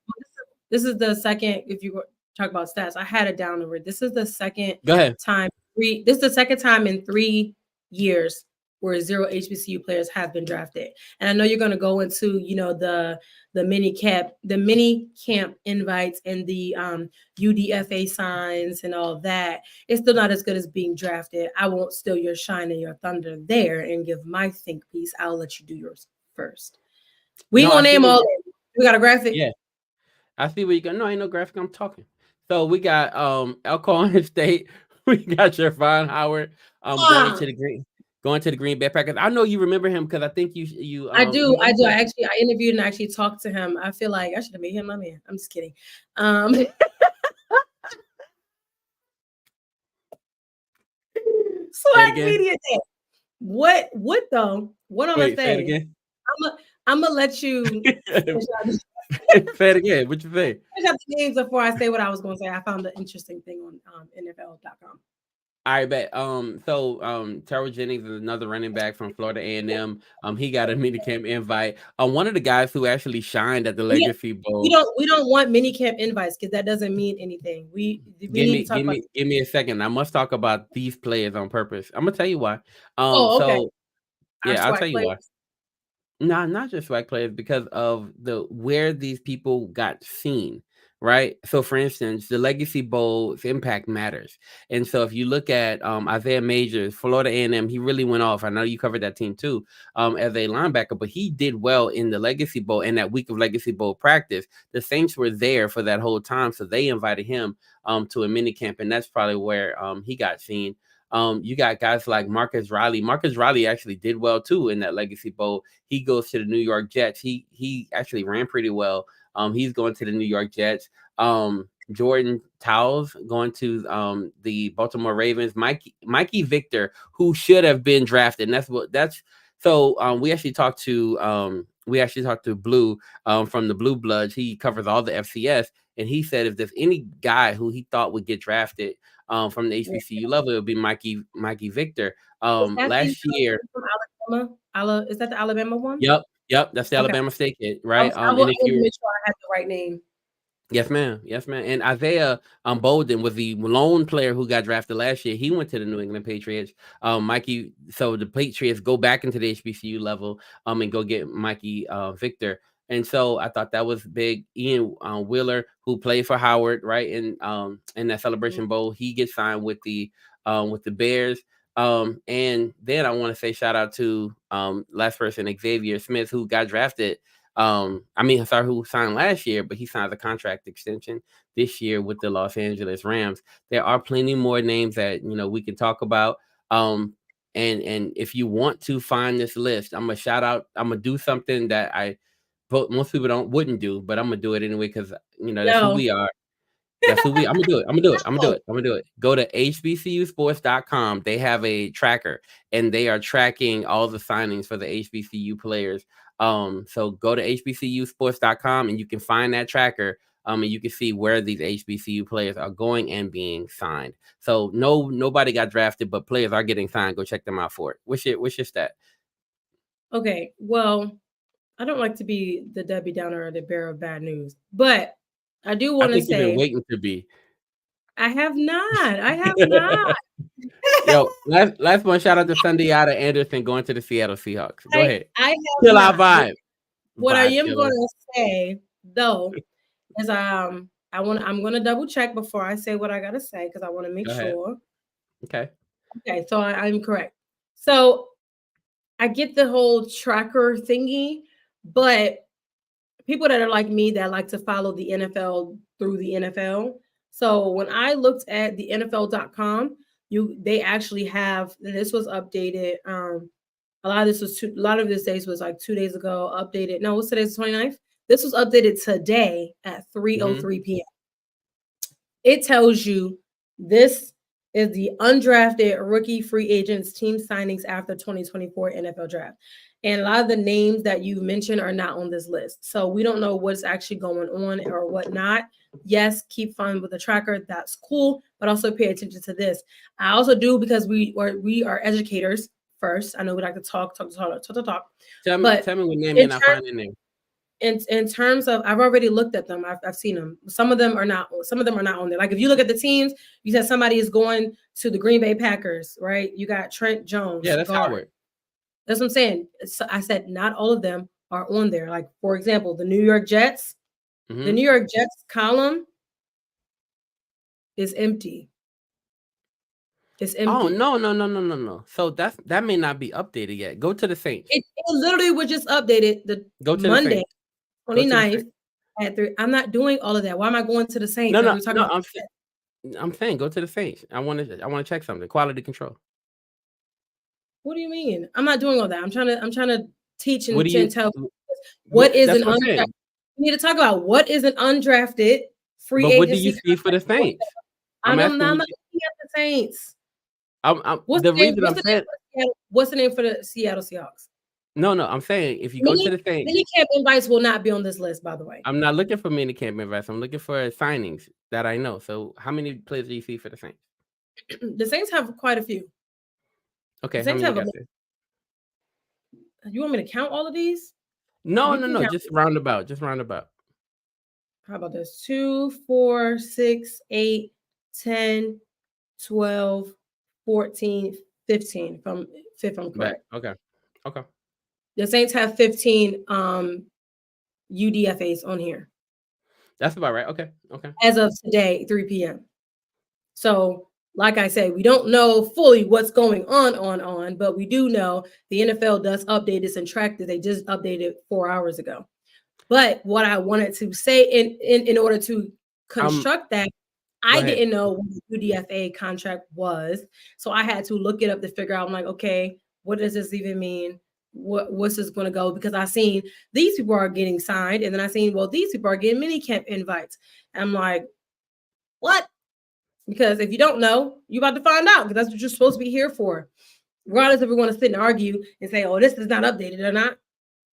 This is the second. If you talk about stats, I had it down over. This is the second Go ahead. time. This is the second time in 3 years where 0 HBCU players have been drafted. And I know you're going to go into the mini camp invites and the UDFA signs and all that. It's still not as good as being drafted. I won't steal your shine and your thunder there and give my think piece. I'll let you do yours first. We No, gonna I see name what all. you- We got a graphic. Yeah, I see where you go. No, ain't no graphic. I'm talking. So we got Elkhorn State. We got your Von Howard Ah, going to the Green Bay Packers. I know you remember him because I think you I do. you I do. interviewed. I interviewed and actually talked to him. I feel like I should have made him my man. I'm just kidding. Say it Swag again. media day. What though? What I'm gonna Wait, say it say? again. I'm gonna let you finish Say it again. What you say? out the names before I say what I was gonna say. I found the interesting thing on NFL.com. I bet. Terrell Jennings is another running back from Florida A&M. He got a minicamp invite. One of the guys who actually shined at the We, Legacy we Bowl. don't want mini camp invites because that doesn't mean anything. We need to talk about. Give me a second. I must talk about these players on purpose. I'm gonna tell you why. Oh, okay. So Our yeah, I'll tell swag you why. players. Not just swag players, because of where these people got seen, right? So, for instance, the Legacy Bowl's impact matters, and so if you look at Isaiah Majors, Florida A&M, he really went off. I know you covered that team too, as a linebacker, but he did well in the Legacy Bowl and that week of Legacy Bowl practice. The Saints were there for that whole time, so they invited him to a mini camp, and that's probably where he got seen. You got guys like Marcus Riley. Marcus Riley actually did well too in that Legacy Bowl. He goes to the New York Jets. He actually ran pretty well. He's going to the New York Jets. Jordan Towles going to the Baltimore Ravens. Mikey Victor, who should have been drafted. And that's so we actually talked to Blue from the Blue Bloods. He covers all the FCS. and he said if there's any guy who he thought would get drafted from the Yeah. HBCU level, it would be Mikey Victor. Is that the Last year, from Alabama? Is that the Alabama one? yep, that's the Okay. Alabama State kid, right? I And if want to you're make sure I have the right name. Yes, ma'am. Yes, ma'am. And Isaiah Bolden was the lone player who got drafted last year. He went to the New England Patriots. Mikey, so the Patriots go back into the HBCU level and go get Mikey Victor. And so I thought that was big. Ian Wheeler, who played for Howard, right, in that Celebration Bowl, he gets signed with the Bears. And then I want to say shout out to last person, Xavier Smith, who got drafted. Who signed last year, but he signed a contract extension this year with the Los Angeles Rams. There are plenty more names that we can talk about. And if you want to find this list, I'm gonna do something that most people wouldn't do, but I'm gonna do it anyway because that's who we are. That's who I'm gonna do it. I'm gonna do it. Go to hbcusports.com. They have a tracker and they are tracking all the signings for the HBCU players. So go to hbcusports.com and you can find that tracker. And you can see where these HBCU players are going and being signed. So nobody got drafted, but players are getting signed. Go check them out for it. What's your stat? Okay, well, I don't like to be the Debbie Downer or the bearer of bad news, but I do want to You've been say waiting to be. I have not. Yo, last one. Shout out to Sundiata Anderson going to the Seattle Seahawks. Go ahead. I have Kill our not. vibe. What I am killer. going to say though is I'm going to double check before I say what I got to say because I want to make sure. Okay. Okay, so I'm correct. So I get the whole tracker thingy, but people that are like me that like to follow the NFL through the NFL. So when I looked at the NFL.com, they actually have, and this was updated. A lot of this days was like 2 days ago, updated. No, what's today's 29th? This was updated today at 3:03 p.m. It tells you this is the undrafted rookie free agents team signings after 2024 NFL draft. And a lot of the names that you mentioned are not on this list. So we don't know what's actually going on or whatnot. Yes, keep fun with the tracker. That's cool. But also pay attention to this. I also do because we are educators first. I know we like to talk. Tell me what name you're not finding there. In terms of, I've already looked at them. I've seen them. Some of them are not on there. Like if you look at the teams, you said somebody is going to the Green Bay Packers, right? You got Trent Jones. Yeah, that's Howard. That's what I'm saying. So I said not all of them are on there. Like for example, the New York Jets. Mm-hmm. The New York Jets column is empty. It's empty. Oh no. So that may not be updated yet. Go to the Saints. It literally was just updated Monday, 29th at 3. I'm not doing all of that. Why am I going to the Saints? No. I'm saying go to the Saints. I want to check something. Quality control. What do you mean? I'm not doing all that. I'm trying to teach and tell what is an undrafted. We need to talk about what is an undrafted free agency. What do you see for the Saints? I'm not looking at the Saints. What's the name for the Seattle Seahawks? No, I'm saying if you go to the Saints, minicamp invites will not be on this list, by the way. I'm not looking for minicamp invites. I'm looking for signings that I know. So how many players do you see for the Saints? The Saints have quite a few. Okay, how many you want me to count all of these? No. Just round about. How about this? 2, 4, 6, 8, 10, 12, 14, 15. If I'm correct. Okay. The Saints have 15 UDFAs on here. That's about right. Okay. As of today, 3 p.m. So, like I said, we don't know fully what's going on, but we do know the NFL does update this and track that they just updated 4 hours ago. But what I wanted to say in order to construct that, I didn't know what the UDFA contract was. So I had to look it up to figure out, I'm like, okay, what does this even mean? What's this going to go? Because I seen these people are getting signed. And then I seen, well, these people are getting minicamp invites. And I'm like, what? Because if you don't know, you're about to find out because that's what you're supposed to be here for. Regardless if we want to sit and argue and say, oh, this is not updated or not.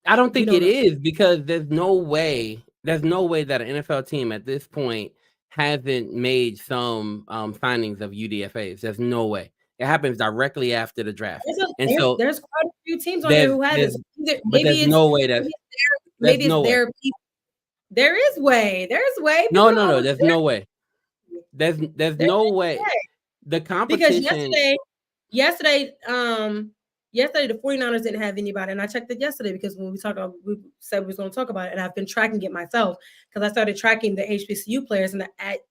I don't think it is because there's no way there's no way that an NFL team at this point hasn't made some signings of UDFAs. There's no way. It happens directly after the draft, and so There's quite a few teams on here there's who have there's this. but there's no way that there's Maybe it's no way. their people. There is way. There's way. No, People always there's no way. There's there no is way. way. The Because competition. yesterday, the 49ers didn't have anybody, and I checked it yesterday because when we said we was going to talk about it, and I've been tracking it myself because I started tracking the HBCU players, and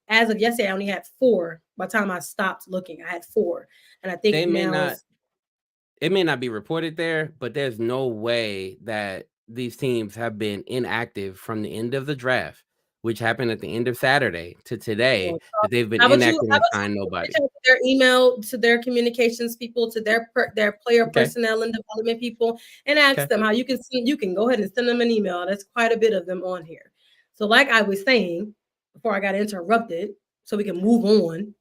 as of yesterday, I only had 4. By the time I stopped looking, I had 4, and I think They may now not. It may not be reported there, but there's no way that these teams have been inactive from the end of the draft, which happened at the end of Saturday, to today, that they've been inactive and signed nobody. Their email to their communications people, to their player Okay. personnel and development people, and ask Okay. them how you can go ahead and send them an email. There's quite a bit of them on here. So, like I was saying before I got interrupted, so we can move on.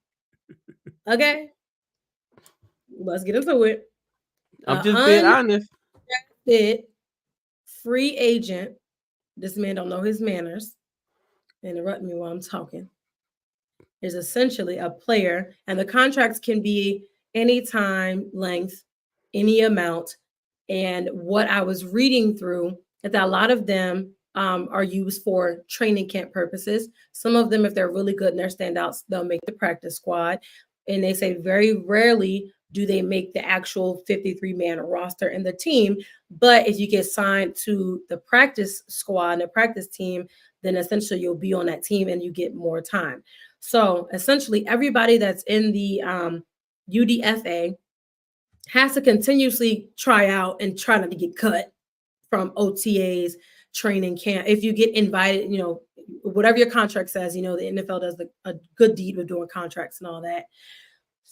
Okay, let's get into it. I'm just being honest. Free agent. This man don't know his manners. Interrupt me while I'm talking. Is essentially a player, and the contracts can be any time, length, any amount. And what I was reading through is that a lot of them are used for training camp purposes. Some of them, if they're really good and they're standouts, they'll make the practice squad. And they say very rarely do they make the actual 53-man roster in the team. But if you get signed to the practice squad and the practice team, then essentially you'll be on that team and you get more time. So essentially everybody that's in the UDFA has to continuously try out and try not to get cut from OTAs, training camp. If you get invited, whatever your contract says, the NFL does a good deed with doing contracts and all that.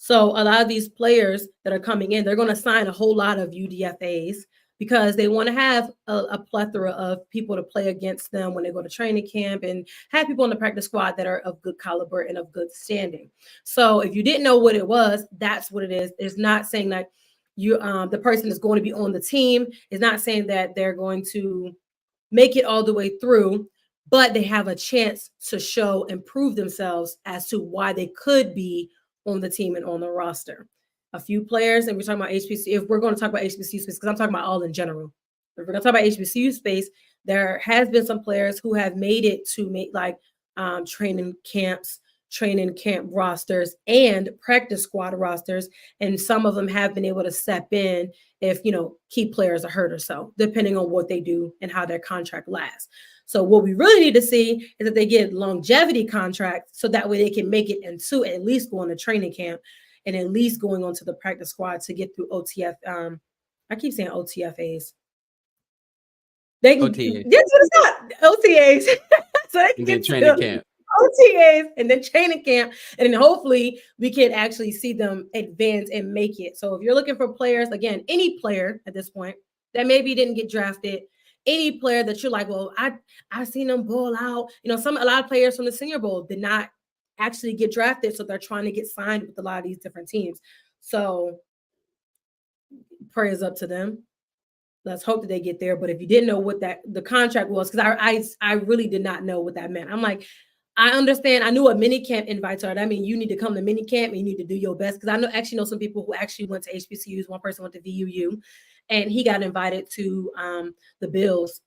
So a lot of these players that are coming in, they're going to sign a whole lot of UDFAs because they want to have a plethora of people to play against them when they go to training camp and have people in the practice squad that are of good caliber and of good standing. So if you didn't know what it was, that's what it is. It's not saying that the person is going to be on the team. It's not saying that they're going to make it all the way through, but they have a chance to show and prove themselves as to why they could be on the team and on the roster. A few players, and we're talking about HBCU. If we're going to talk about HBCU space, because I'm talking about all in general. If we're going to talk about HBCU space, there has been some players who have made it to make training camp rosters and practice squad rosters, and some of them have been able to step in if key players are hurt or so, depending on what they do and how their contract lasts. So what we really need to see is that they get longevity contracts, so that way they can make it into at least going to training camp and at least going on to the practice squad to get through OTF. I keep saying OTFAs. They can get to the OTAs, so they can get to training camp. OTAs and then training camp, and then hopefully we can actually see them advance and make it. So if you're looking for players, again, any player at this point that maybe didn't get drafted, any player that you're like, well, I've seen them ball out. A lot of players from the Senior Bowl did not actually get drafted, so they're trying to get signed with a lot of these different teams. So prayers up to them. Let's hope that they get there. But if you didn't know what the contract was, because I really did not know what that meant. I'm like, I understand. I knew what mini camp invites are. That means you need to come to mini camp and you need to do your best. Because I know some people who actually went to HBCUs. One person went to VUU, and he got invited to the Bills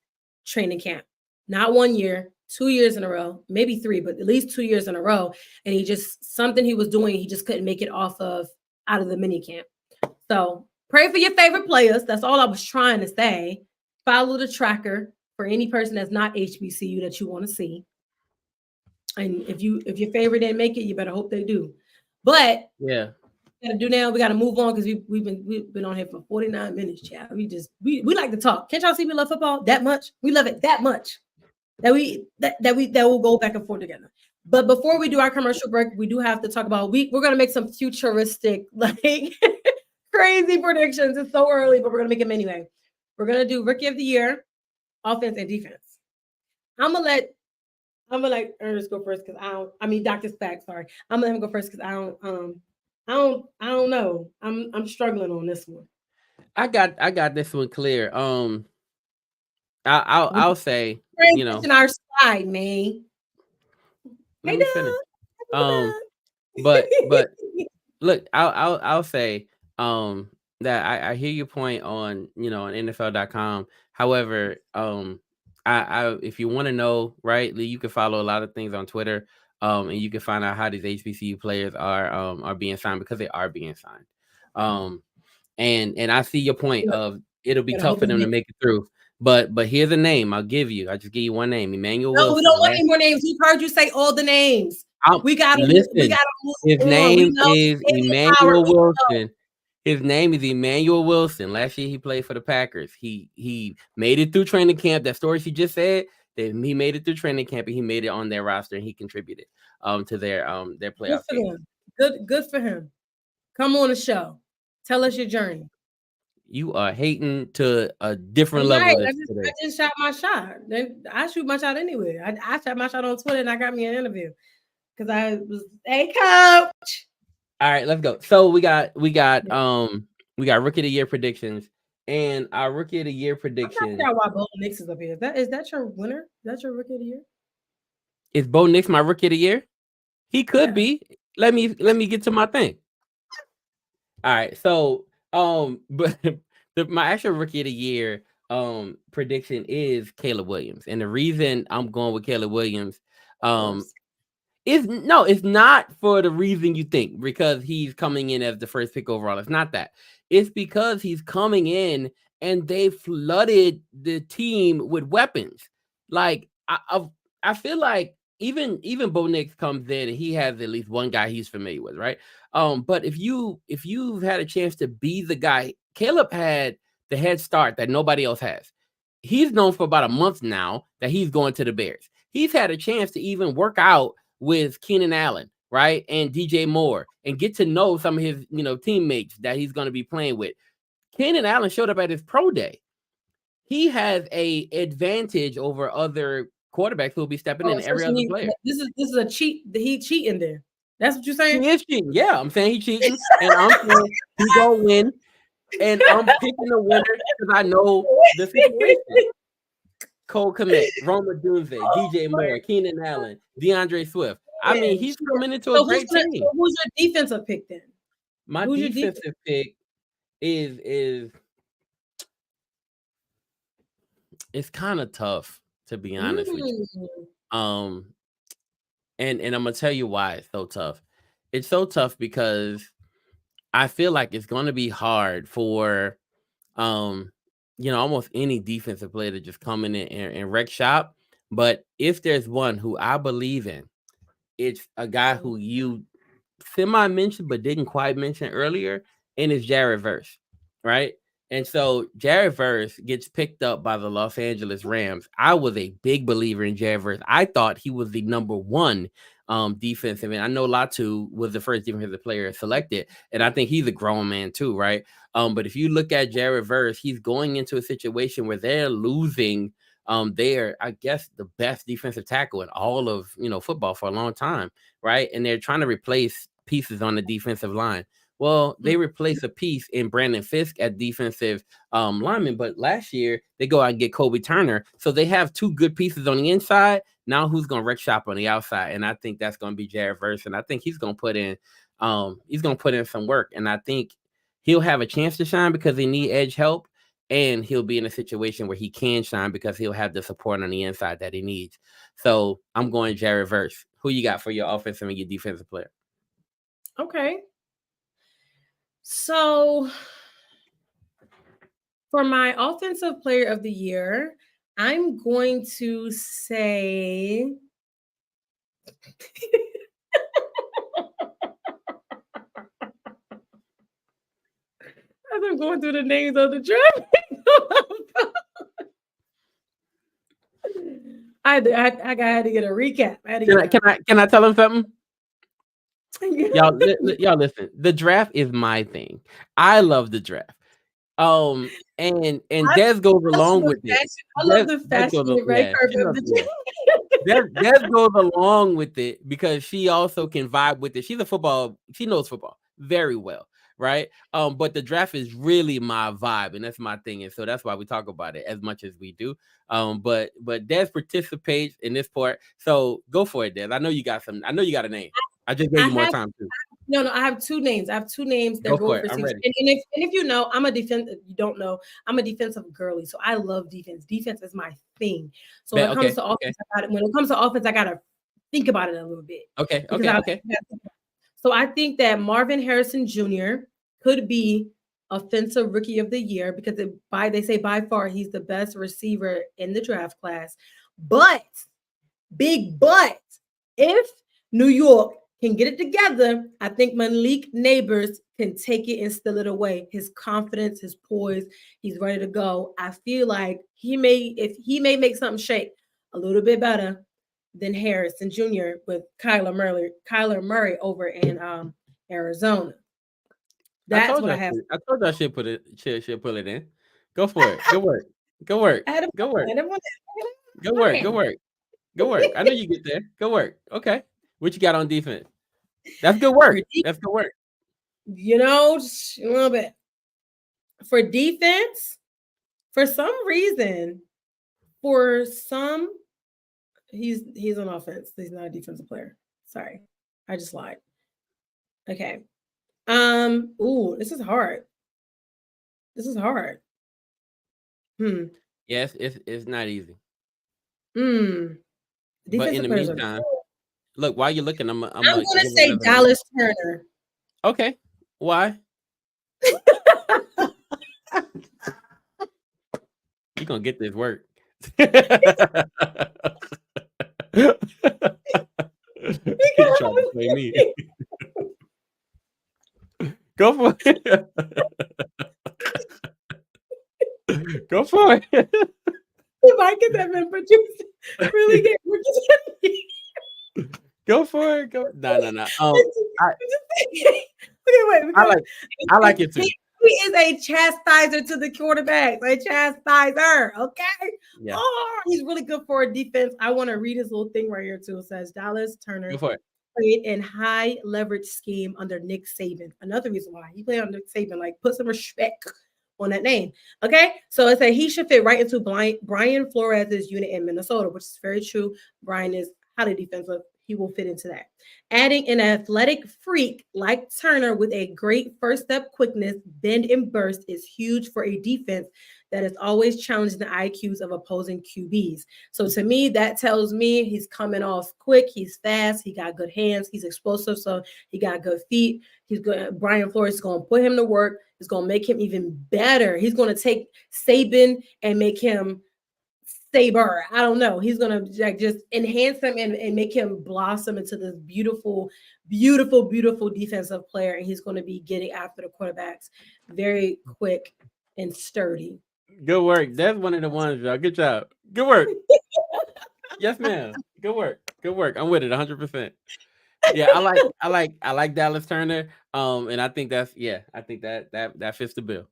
training camp. Not 1 year, 2 years in a row, maybe 3, but at least 2 years in a row. And something he was doing, he just couldn't make it out of the mini camp. So pray for your favorite players. That's all I was trying to say. Follow the tracker for any person that's not HBCU that you want to see. And if your favorite didn't make it, you better hope they do. But yeah, we got to do now. We got to move on because we've been on here for 49 minutes, child. We like to talk. Can't y'all see we love football that much? We love it that much that we'll go back and forth together. But before we do our commercial break, we do have to talk about we're gonna make some futuristic crazy predictions. It's so early, but we're gonna make them anyway. We're gonna do Rookie of the Year, offense and defense. I'm gonna let Ernest go first because Dr. Spack, sorry. I'm gonna let him go first because I don't know. I'm struggling on this one. I got this one clear. I'll say, you know, Transition our side, man. let Hey, me finish. Doug. Um, but look, I'll say that I hear your point on, on NFL.com. However, I if you want to know, right, Lee, you can follow a lot of things on Twitter, and you can find out how these HBCU players are being signed, because they are being signed. And I see your point of it'll be Gotta tough hope for his them to name. make it through. But here's a name I'll give you. I'll just give you one name, Emmanuel No, we Wilson. don't want any more names. We've heard you say all the names. I'll, We gotta listen, move his on. We name know is Canadian power. Emmanuel We know. Wilson. His name is Emmanuel Wilson. Last year he played for the Packers. He made it through training camp. That story she just said, that he made it through training camp and he made it on their roster and he contributed to their Good playoff for game. them. Good for him. Come on the show. Tell us your journey. You are hating to a different I'm level right. this I today. just shot my shot. Then I shoot my shot anyway. I shot my shot on Twitter and I got me an interview because I was, hey coach. All right, let's go. So we got rookie of the year predictions, and our rookie of the year I'm prediction trying to why Bo Nix is up here. Is that your winner? Is that your rookie of the year? is Bo Nix my rookie of the year? He could Yeah. be. Let me get to my thing. All right, so but my actual rookie of the year prediction is Caleb Williams, and the reason I'm going with Caleb Williams Of um course. it's not for the reason you think, because he's coming in as the first pick overall. It's not that. It's because he's coming in and they flooded the team with weapons. Like I feel like even Bo Nix comes in and he has at least one guy he's familiar with, right? But if you've had a chance to be the guy, Caleb had the head start that nobody else has. He's known for about a month now that he's going to the Bears. He's had a chance to even work out with Keenan Allen, right, and DJ Moore, and get to know some of his, teammates that he's going to be playing with. Keenan Allen showed up at his pro day. He has a advantage over other quarterbacks who will be stepping Oh, in, every other player. this is a cheat. He cheating there. That's what you're saying? He is cheating. Yeah, I'm saying he's cheating, and I'm saying he gonna win, and I'm picking the winner because I know the situation. Cole Kmet, Roma Dunze, DJ Moore, Keenan Allen, DeAndre Swift. I mean, he's coming into a So great team. who's your defensive pick then? My Who's your defense? defensive pick is it's kind of tough, to be honest with you. Um, and I'm gonna tell you why it's so tough. It's so tough because I feel like it's gonna be hard for almost any defensive player to just come in and wreck shop. But if there's one who I believe in, it's a guy who you semi-mentioned but didn't quite mention earlier, and it's Jared Verse, right? And so Jared Verse gets picked up by the Los Angeles Rams. I was a big believer in Jared Verse. I thought he was the number one defensive, and I know Latu was the first defensive player selected, and I think he's a grown man too, right? But if you look at Jared Verse, he's going into a situation where they're losing they're, I guess, the best defensive tackle in all of football for a long time, right? And they're trying to replace pieces on the defensive line. Well, they replace a piece in Brandon Fisk at defensive lineman, but last year they go out and get Kobe Turner, so they have two good pieces on the inside. Now who's going to wreck shop on the outside? And I think that's going to be Jared Verse, and I think he's going to put in some work, and I think he'll have a chance to shine because they need edge help, and he'll be in a situation where he can shine because he'll have the support on the inside that he needs. So I'm going Jared Verse. Who you got for your offensive and your defensive player? Okay. So for my offensive player of the year, I'm going to say as I'm going through the names of the draft. I had to get a recap. Can I tell him something? Y'all listen. The draft is my thing. I love the draft. And Des goes along with it. I love the fashion red carpet. Des goes along with it because she also can vibe with it. She knows football very well. right? But the draft is really my vibe, and that's my thing, and so that's why we talk about it as much as we do. But Des participates in this part, so go for it, Des. I know you got some. I know you got a name. I just gave I you more have time too. no, I have two names. I have two names that Go go for it. for I'm six. ready. And if you know, I'm a defense. If you don't know, I'm a defensive girly, so I love defense. Defense is my thing. So when Bet. it comes Okay. to Okay. offense, when it comes to offense, I gotta think about it a little bit Okay. because Okay. Okay. so I think that Marvin Harrison Jr. could be offensive rookie of the year because they say by far he's the best receiver in the draft class. But big but if New York can get it together, I think Malik Neighbors can take it and steal it away. His confidence, his poise, he's ready to go. I feel like if he may make something shake a little bit better than Harrison Jr. with Kyler Murray over in Arizona. That's what I have. I told you I should put it. Should pull it in. Go for it. Good work. Good work. I had a Good work. plan. I want Good work. Good to work. Good work. I know you get there. Good work. Okay. What you got on defense? That's good work. That's good work. just a little bit for defense. For some reason, he's on offense. He's not a defensive player. Sorry, I just lied. Okay. Ooh, this is hard. This is hard. Hmm. Yes, it's not easy. Hmm. But in Defensive the players are meantime, look, while you're looking, I'm I'm gonna gonna give say another name. Dallas Turner. Okay. Why? You gonna get this work. Keep trying to play me. Go for it. Go for it. If I get that man producer, really get Go for it. Go. No. I okay, wait, because I like it too. he is a chastiser to the quarterbacks, a chastiser. Okay. Yeah. Oh, he's really good for a defense. I want to read his little thing right here too. It says Dallas Turner Go for it. played in high leverage scheme under Nick Saban. Another reason why he played under Nick Saban, like put some respect on that name. Okay. So it said he should fit right into Brian Flores' unit in Minnesota, which is very true. Brian is highly defensive. He will fit into that. Adding an athletic freak like Turner with a great first step quickness, bend and burst is huge for a defense that is always challenging the IQs of opposing QBs. So to me, that tells me he's coming off quick, he's fast, he got good hands, he's explosive, so he got good feet. He's good. Brian Flores is going to put him to work. It's going to make him even better. He's going to take Saban and make him Saber. I don't know. He's gonna just enhance him and make him blossom into this beautiful, beautiful, beautiful defensive player. And he's going to be getting after the quarterbacks very quick and sturdy. Good work. That's one of the ones, y'all. Good job. Good work. Yes, ma'am. Good work. Good work. I'm with it 100%. Yeah, I like Dallas Turner. And I think that fits the bill.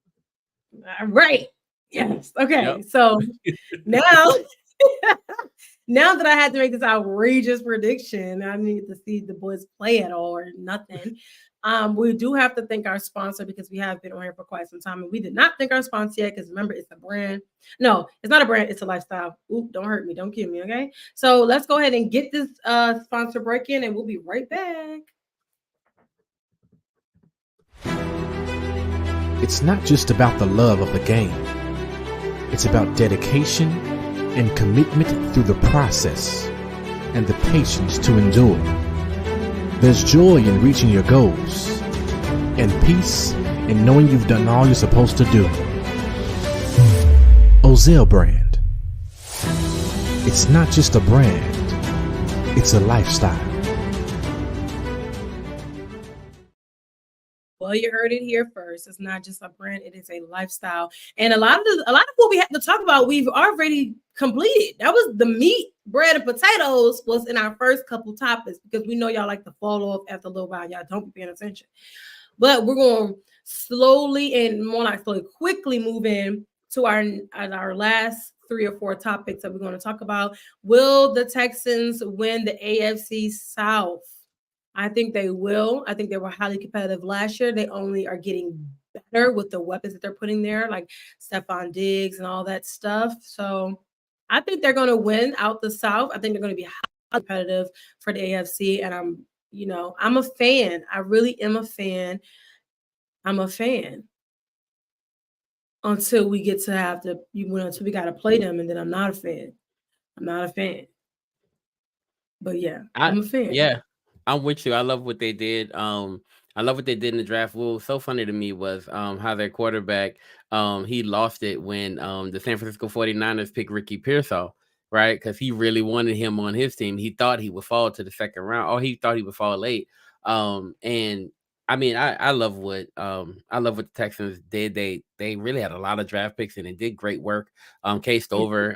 All right. Yes. Okay. Yep. So now, now that I had to make this outrageous prediction, I need to see the boys play at all or nothing. We do have to thank our sponsor because we have been on here for quite some time, and we did not thank our sponsor yet because remember, it's a brand. No, it's not a brand; it's a lifestyle. Ooh, don't hurt me, don't kill me, okay? So let's go ahead and get this sponsor break in, and we'll be right back. It's not just about the love of the game. It's about dedication and commitment through the process and the patience to endure. There's joy in reaching your goals and peace in knowing you've done all you're supposed to do. Ozell brand. It's not just a brand, it's a lifestyle. Well, you heard it here first. It's not just a brand; it is a lifestyle. And a lot of what we have to talk about, we've already completed. That was the meat, bread, and potatoes was in our first couple topics because we know y'all like to fall off after a little while. Y'all don't be paying attention. But we're going to slowly and more like slowly, quickly move in to our last 3 or 4 topics that we're going to talk about. Will the Texans win the AFC South? I think they will. I think they were highly competitive last year. They only are getting better with the weapons that they're putting there, like Stephon Diggs and all that stuff. So I think they're going to win out the South. I think they're going to be highly competitive for the AFC. And I'm a fan. I really am a fan. I'm a fan until we get to until we got to play them. And then I'm not a fan. I'm not a fan. But yeah, I'm a fan. Yeah, I'm with you. I love what they did. I love what they did in the draft. What was so funny to me was how their quarterback he lost it when the San Francisco 49ers picked Ricky Pearsall, right? Because he really wanted him on his team. He thought he would fall to the second round, or he thought he would fall late. And I mean, I love what the Texans did. They really had a lot of draft picks and they did great work. Case Stover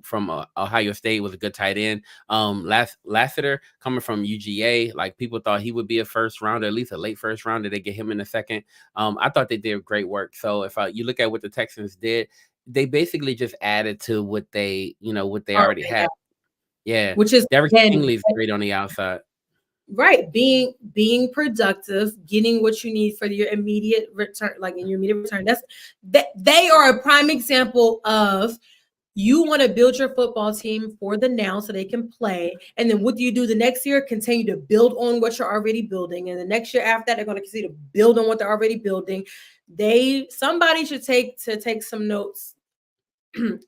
from Ohio State was a good tight end. Lassiter coming from UGA, like people thought he would be a first rounder, at least a late first rounder. They get him in a second. I thought they did great work. So if you look at what the Texans did, they basically just added to what they already had. Yeah, which is Derek Stingley's great on the outside. Right, being productive, getting what you need for your immediate return, like in your immediate return. They are a prime example of you want to build your football team for the now so they can play. And then what do you do the next year? Continue to build on what you're already building. And the next year after that, they're going to continue to build on what they're already building. Somebody should take some notes.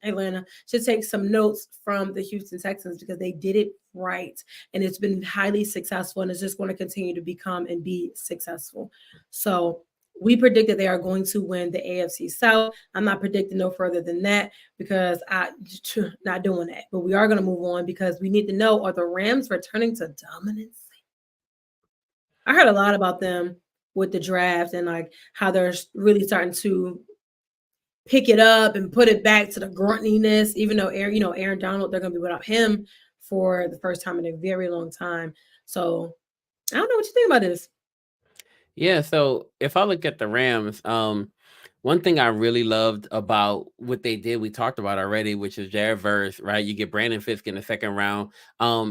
Atlanta should take some notes from the Houston Texans because they did it right. And it's been highly successful and it's just going to continue to become and be successful. So we predict that they are going to win the AFC South. I'm not predicting no further than that because I'm not doing that. But we are going to move on because we need to know, are the Rams returning to dominance? I heard a lot about them with the draft and like how they're really starting to pick it up and put it back to the gruntiness, even though Aaron Donald, they're going to be without him for the first time in a very long time. So I don't know what you think about this. Yeah, so if I look at the Rams, one thing I really loved about what they did, we talked about already, which is Jared Verse, right? You get Brandon Fisk in the second round.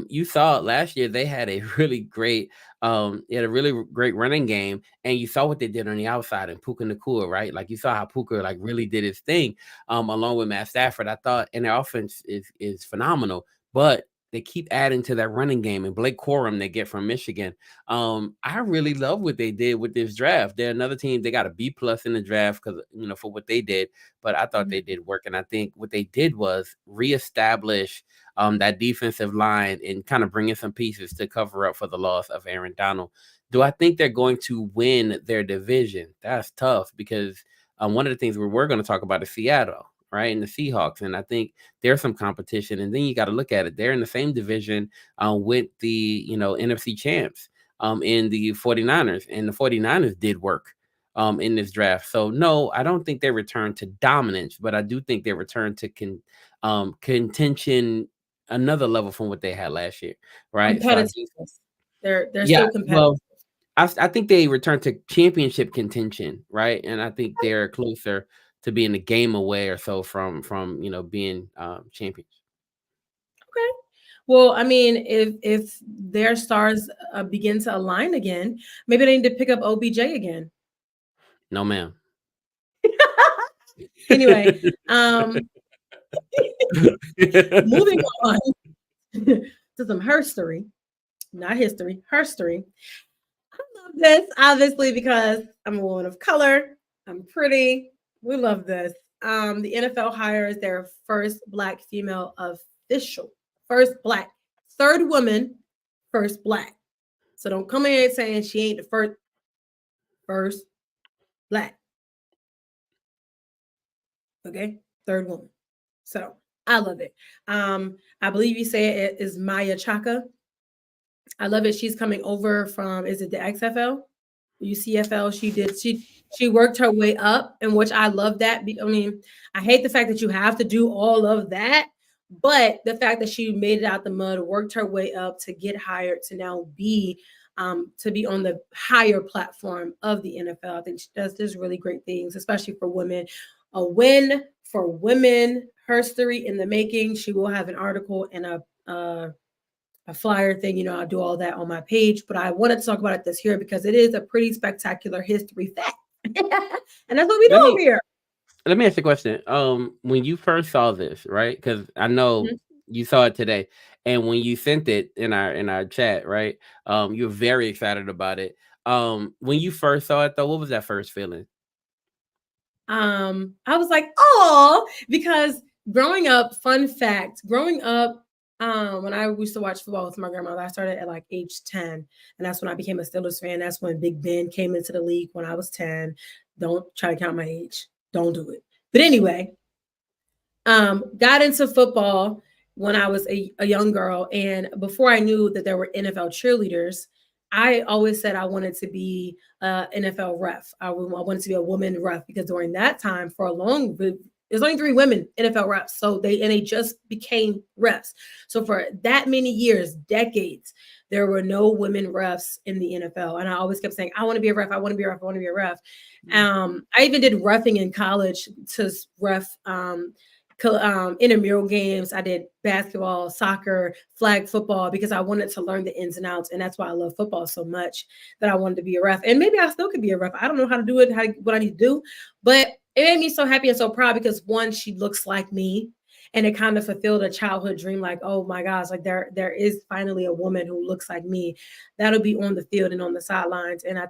You saw last year they had a really great, running game, and you saw what they did on the outside and Puka Nacua, right? Like you saw how Puka like really did his thing, along with Matt Stafford. I thought, and their offense is phenomenal, but they keep adding to that running game, and Blake Corum they get from Michigan. I really love what they did with this draft. They're another team. They got a B+ in the draft because for what they did, but I thought they did work, and I think what they did was reestablish that defensive line and kind of bring in some pieces to cover up for the loss of Aaron Donald. Do I think they're going to win their division? That's tough because one of the things we're going to talk about is Seattle, right? And the Seahawks. And I think there's some competition. And then you got to look at it. They're in the same division with the, NFC champs in the 49ers. And the 49ers did work in this draft. So, no, I don't think they returned to dominance, but I do think they returned to contention another level from what they had last year, right? So they're still competitive. Well, I think they returned to championship contention, right? And I think they're closer to being a game away or so from being champions. Okay. Well, I mean, if their stars begin to align again, maybe they need to pick up OBJ again. No, ma'am. Anyway, moving on to some herstory, not history, herstory. I love this, obviously, because I'm a woman of color. I'm pretty. We love this. The NFL hires their first Black female official. First Black. Third woman, first Black. So don't come in here saying she ain't the first Black. Okay? Third woman. So I love it. I believe you say it is Maya Chaka. I love it. She's coming over from, is it the XFL? UCFL. She worked her way up, in which I love that. I mean, I hate the fact that you have to do all of that, but the fact that she made it out the mud, worked her way up to get hired to now be on the higher platform of the NFL. I think she does just really great things, especially for women. A win for women, herstory in the making. She will have an article and a a flyer thing, you know, I'll do all that on my page. But I wanted to talk about it this year because it is a pretty spectacular history fact. And that's what we do Let over me here. let me ask you a question. When you first saw this, right? Because I know Mhm. you saw it today, and when you sent it in our chat, right? You were very excited about it. When you first saw it, though, what was that first feeling? I was like, oh, because growing up, fun fact, growing up, when I used to watch football with my grandmother, I started at like age 10. And that's when I became a Steelers fan. That's when Big Ben came into the league when I was 10. Don't try to count my age. Don't do it. But anyway, got into football when I was a young girl. And before I knew that there were NFL cheerleaders, I always said I wanted to be an NFL ref. I wanted to be a woman ref because during that time, for a long, there's only 3 women NFL refs. So they just became refs. So for that many years, decades, there were no women refs in the NFL. And I always kept saying, I want to be a ref. I want to be a ref. I want to be a ref. I even did roughing in college to ref intramural games. I did basketball, soccer, flag football because I wanted to learn the ins and outs. And that's why I love football so much that I wanted to be a ref. And maybe I still could be a ref. I don't know how to do it, what I need to do. But it made me so happy and so proud because one, she looks like me. And it kind of fulfilled a childhood dream, like, oh my gosh, like there is finally a woman who looks like me that'll be on the field and on the sidelines. And I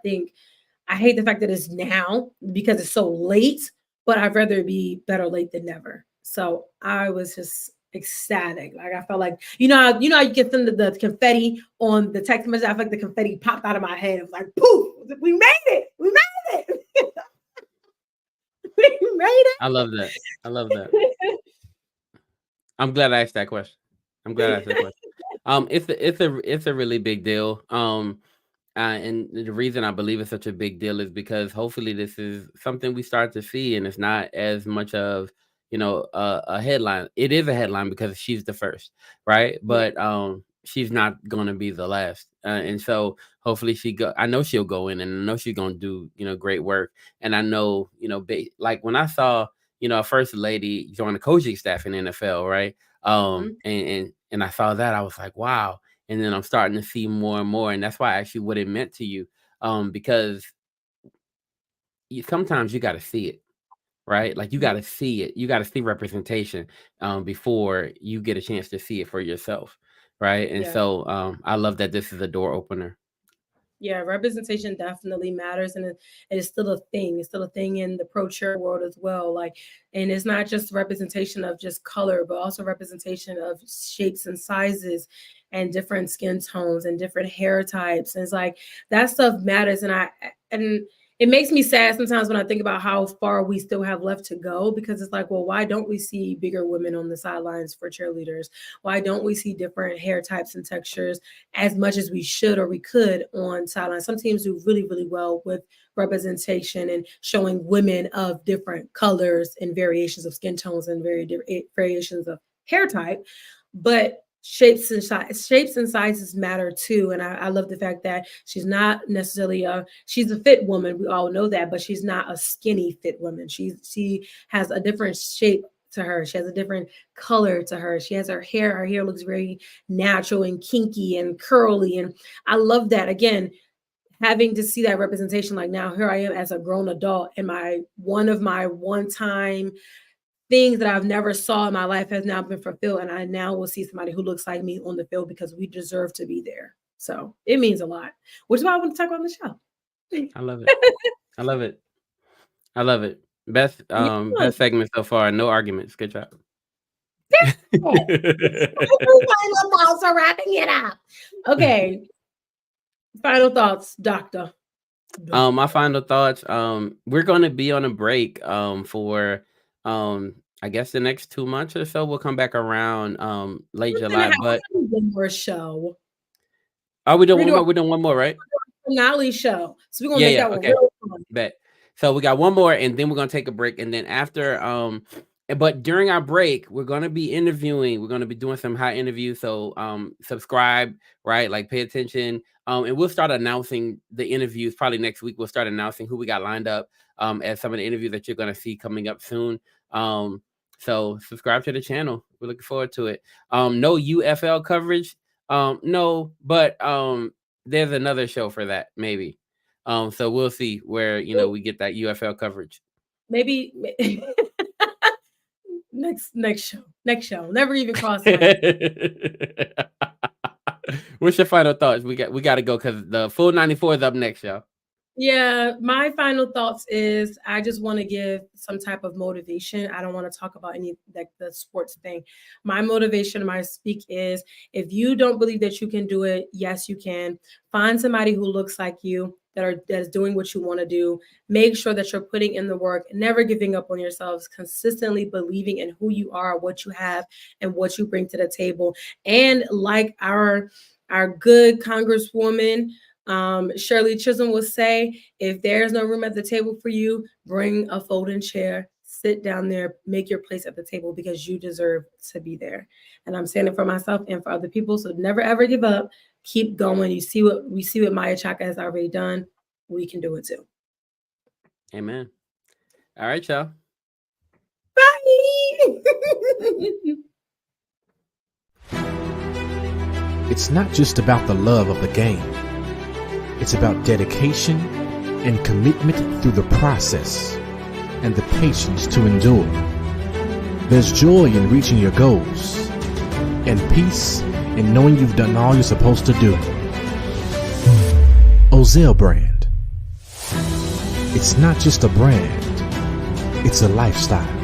hate the fact that it's now because it's so late, but I'd rather be better late than never. So I was just ecstatic. Like I felt like, how you get the confetti on the text message. I felt like the confetti popped out of my head. It was like, poof, we made it. We made it. We made it. I love that. I love that. I'm glad I asked that question. It's a really big deal. And the reason I believe it's such a big deal is because hopefully this is something we start to see, and it's not as much of a headline. It is a headline because she's the first, right? Yeah. But she's not going to be the last, and so hopefully I know she'll go in, and I know she's going to do great work. And I know like when I saw a first lady join the coaching staff in the NFL, right? And I saw that, I was like, wow. And then I'm starting to see more and more, and that's why actually what it meant to you, because sometimes you got to see it, right? Like you got to see it, you got to see representation before you get a chance to see it for yourself, right? And Yeah. so I love that this is a door opener. Yeah, representation definitely matters, and it's still a thing. It's still a thing in the pro cheer world as well. Like, and it's not just representation of just color, but also representation of shapes and sizes, and different skin tones and different hair types. And it's like that stuff matters, and it makes me sad sometimes when I think about how far we still have left to go, because it's like, well, why don't we see bigger women on the sidelines for cheerleaders? Why don't we see different hair types and textures as much as we should or we could on sidelines? Some teams do really, really well with representation and showing women of different colors and variations of skin tones and variations of hair type. But shapes and sizes matter too. And I love the fact that she's not necessarily she's a fit woman. We all know that, but she's not a skinny fit woman. She has a different shape to her. She has a different color to her. She has her hair looks very natural and kinky and curly. And I love that. Again, having to see that representation, like now here I am as a grown adult, and one of my one-time things that I've never saw in my life has now been fulfilled. And I now will see somebody who looks like me on the field because we deserve to be there. So it means a lot, which is why I want to talk about the show. I love it. I love it. I love it. Best segment so far. No arguments. Good job. Final thoughts are wrapping it up. Okay. Final thoughts, Doctor. My final thoughts. We're going to be on a break for I guess the next 2 months or so. We'll come back around late July. But one more show. Are we doing one more? We're doing one more, right? Finale show. So we're gonna make that one real fun. Bet. So we got one more, and then we're gonna take a break, and then after but during our break, we're gonna be interviewing. We're gonna be doing some hot interviews. So subscribe, right? Like pay attention. And we'll start announcing the interviews probably next week. We'll start announcing who we got lined up as some of the interviews that you're gonna see coming up soon. So subscribe to the channel. We're looking forward to it. No UFL coverage No, but there's another show for that, maybe. So we'll see where we get that UFL coverage. Maybe next show. Never even crossed my What's your final thoughts? We got to go because the full 94 is up next, y'all. Yeah, my final thoughts is I just want to give some type of motivation. I don't want to talk about any like the sports thing. My motivation, my speak is if you don't believe that you can do it, yes, you can. Find somebody who looks like you that is doing what you want to do. Make sure that you're putting in the work, never giving up on yourselves, consistently believing in who you are, what you have, and what you bring to the table. And like our good Congresswoman Shirley Chisholm will say, if there's no room at the table for you, bring a folding chair, sit down there, make your place at the table because you deserve to be there. And I'm saying it for myself and for other people. So never, ever give up. Keep going. We see what Maya Chaka has already done. We can do it too. Amen. All right, y'all. Bye. It's not just about the love of the game. It's about dedication and commitment through the process and the patience to endure. There's joy in reaching your goals and peace in knowing you've done all you're supposed to do. Ozell brand. It's not just a brand, it's a lifestyle.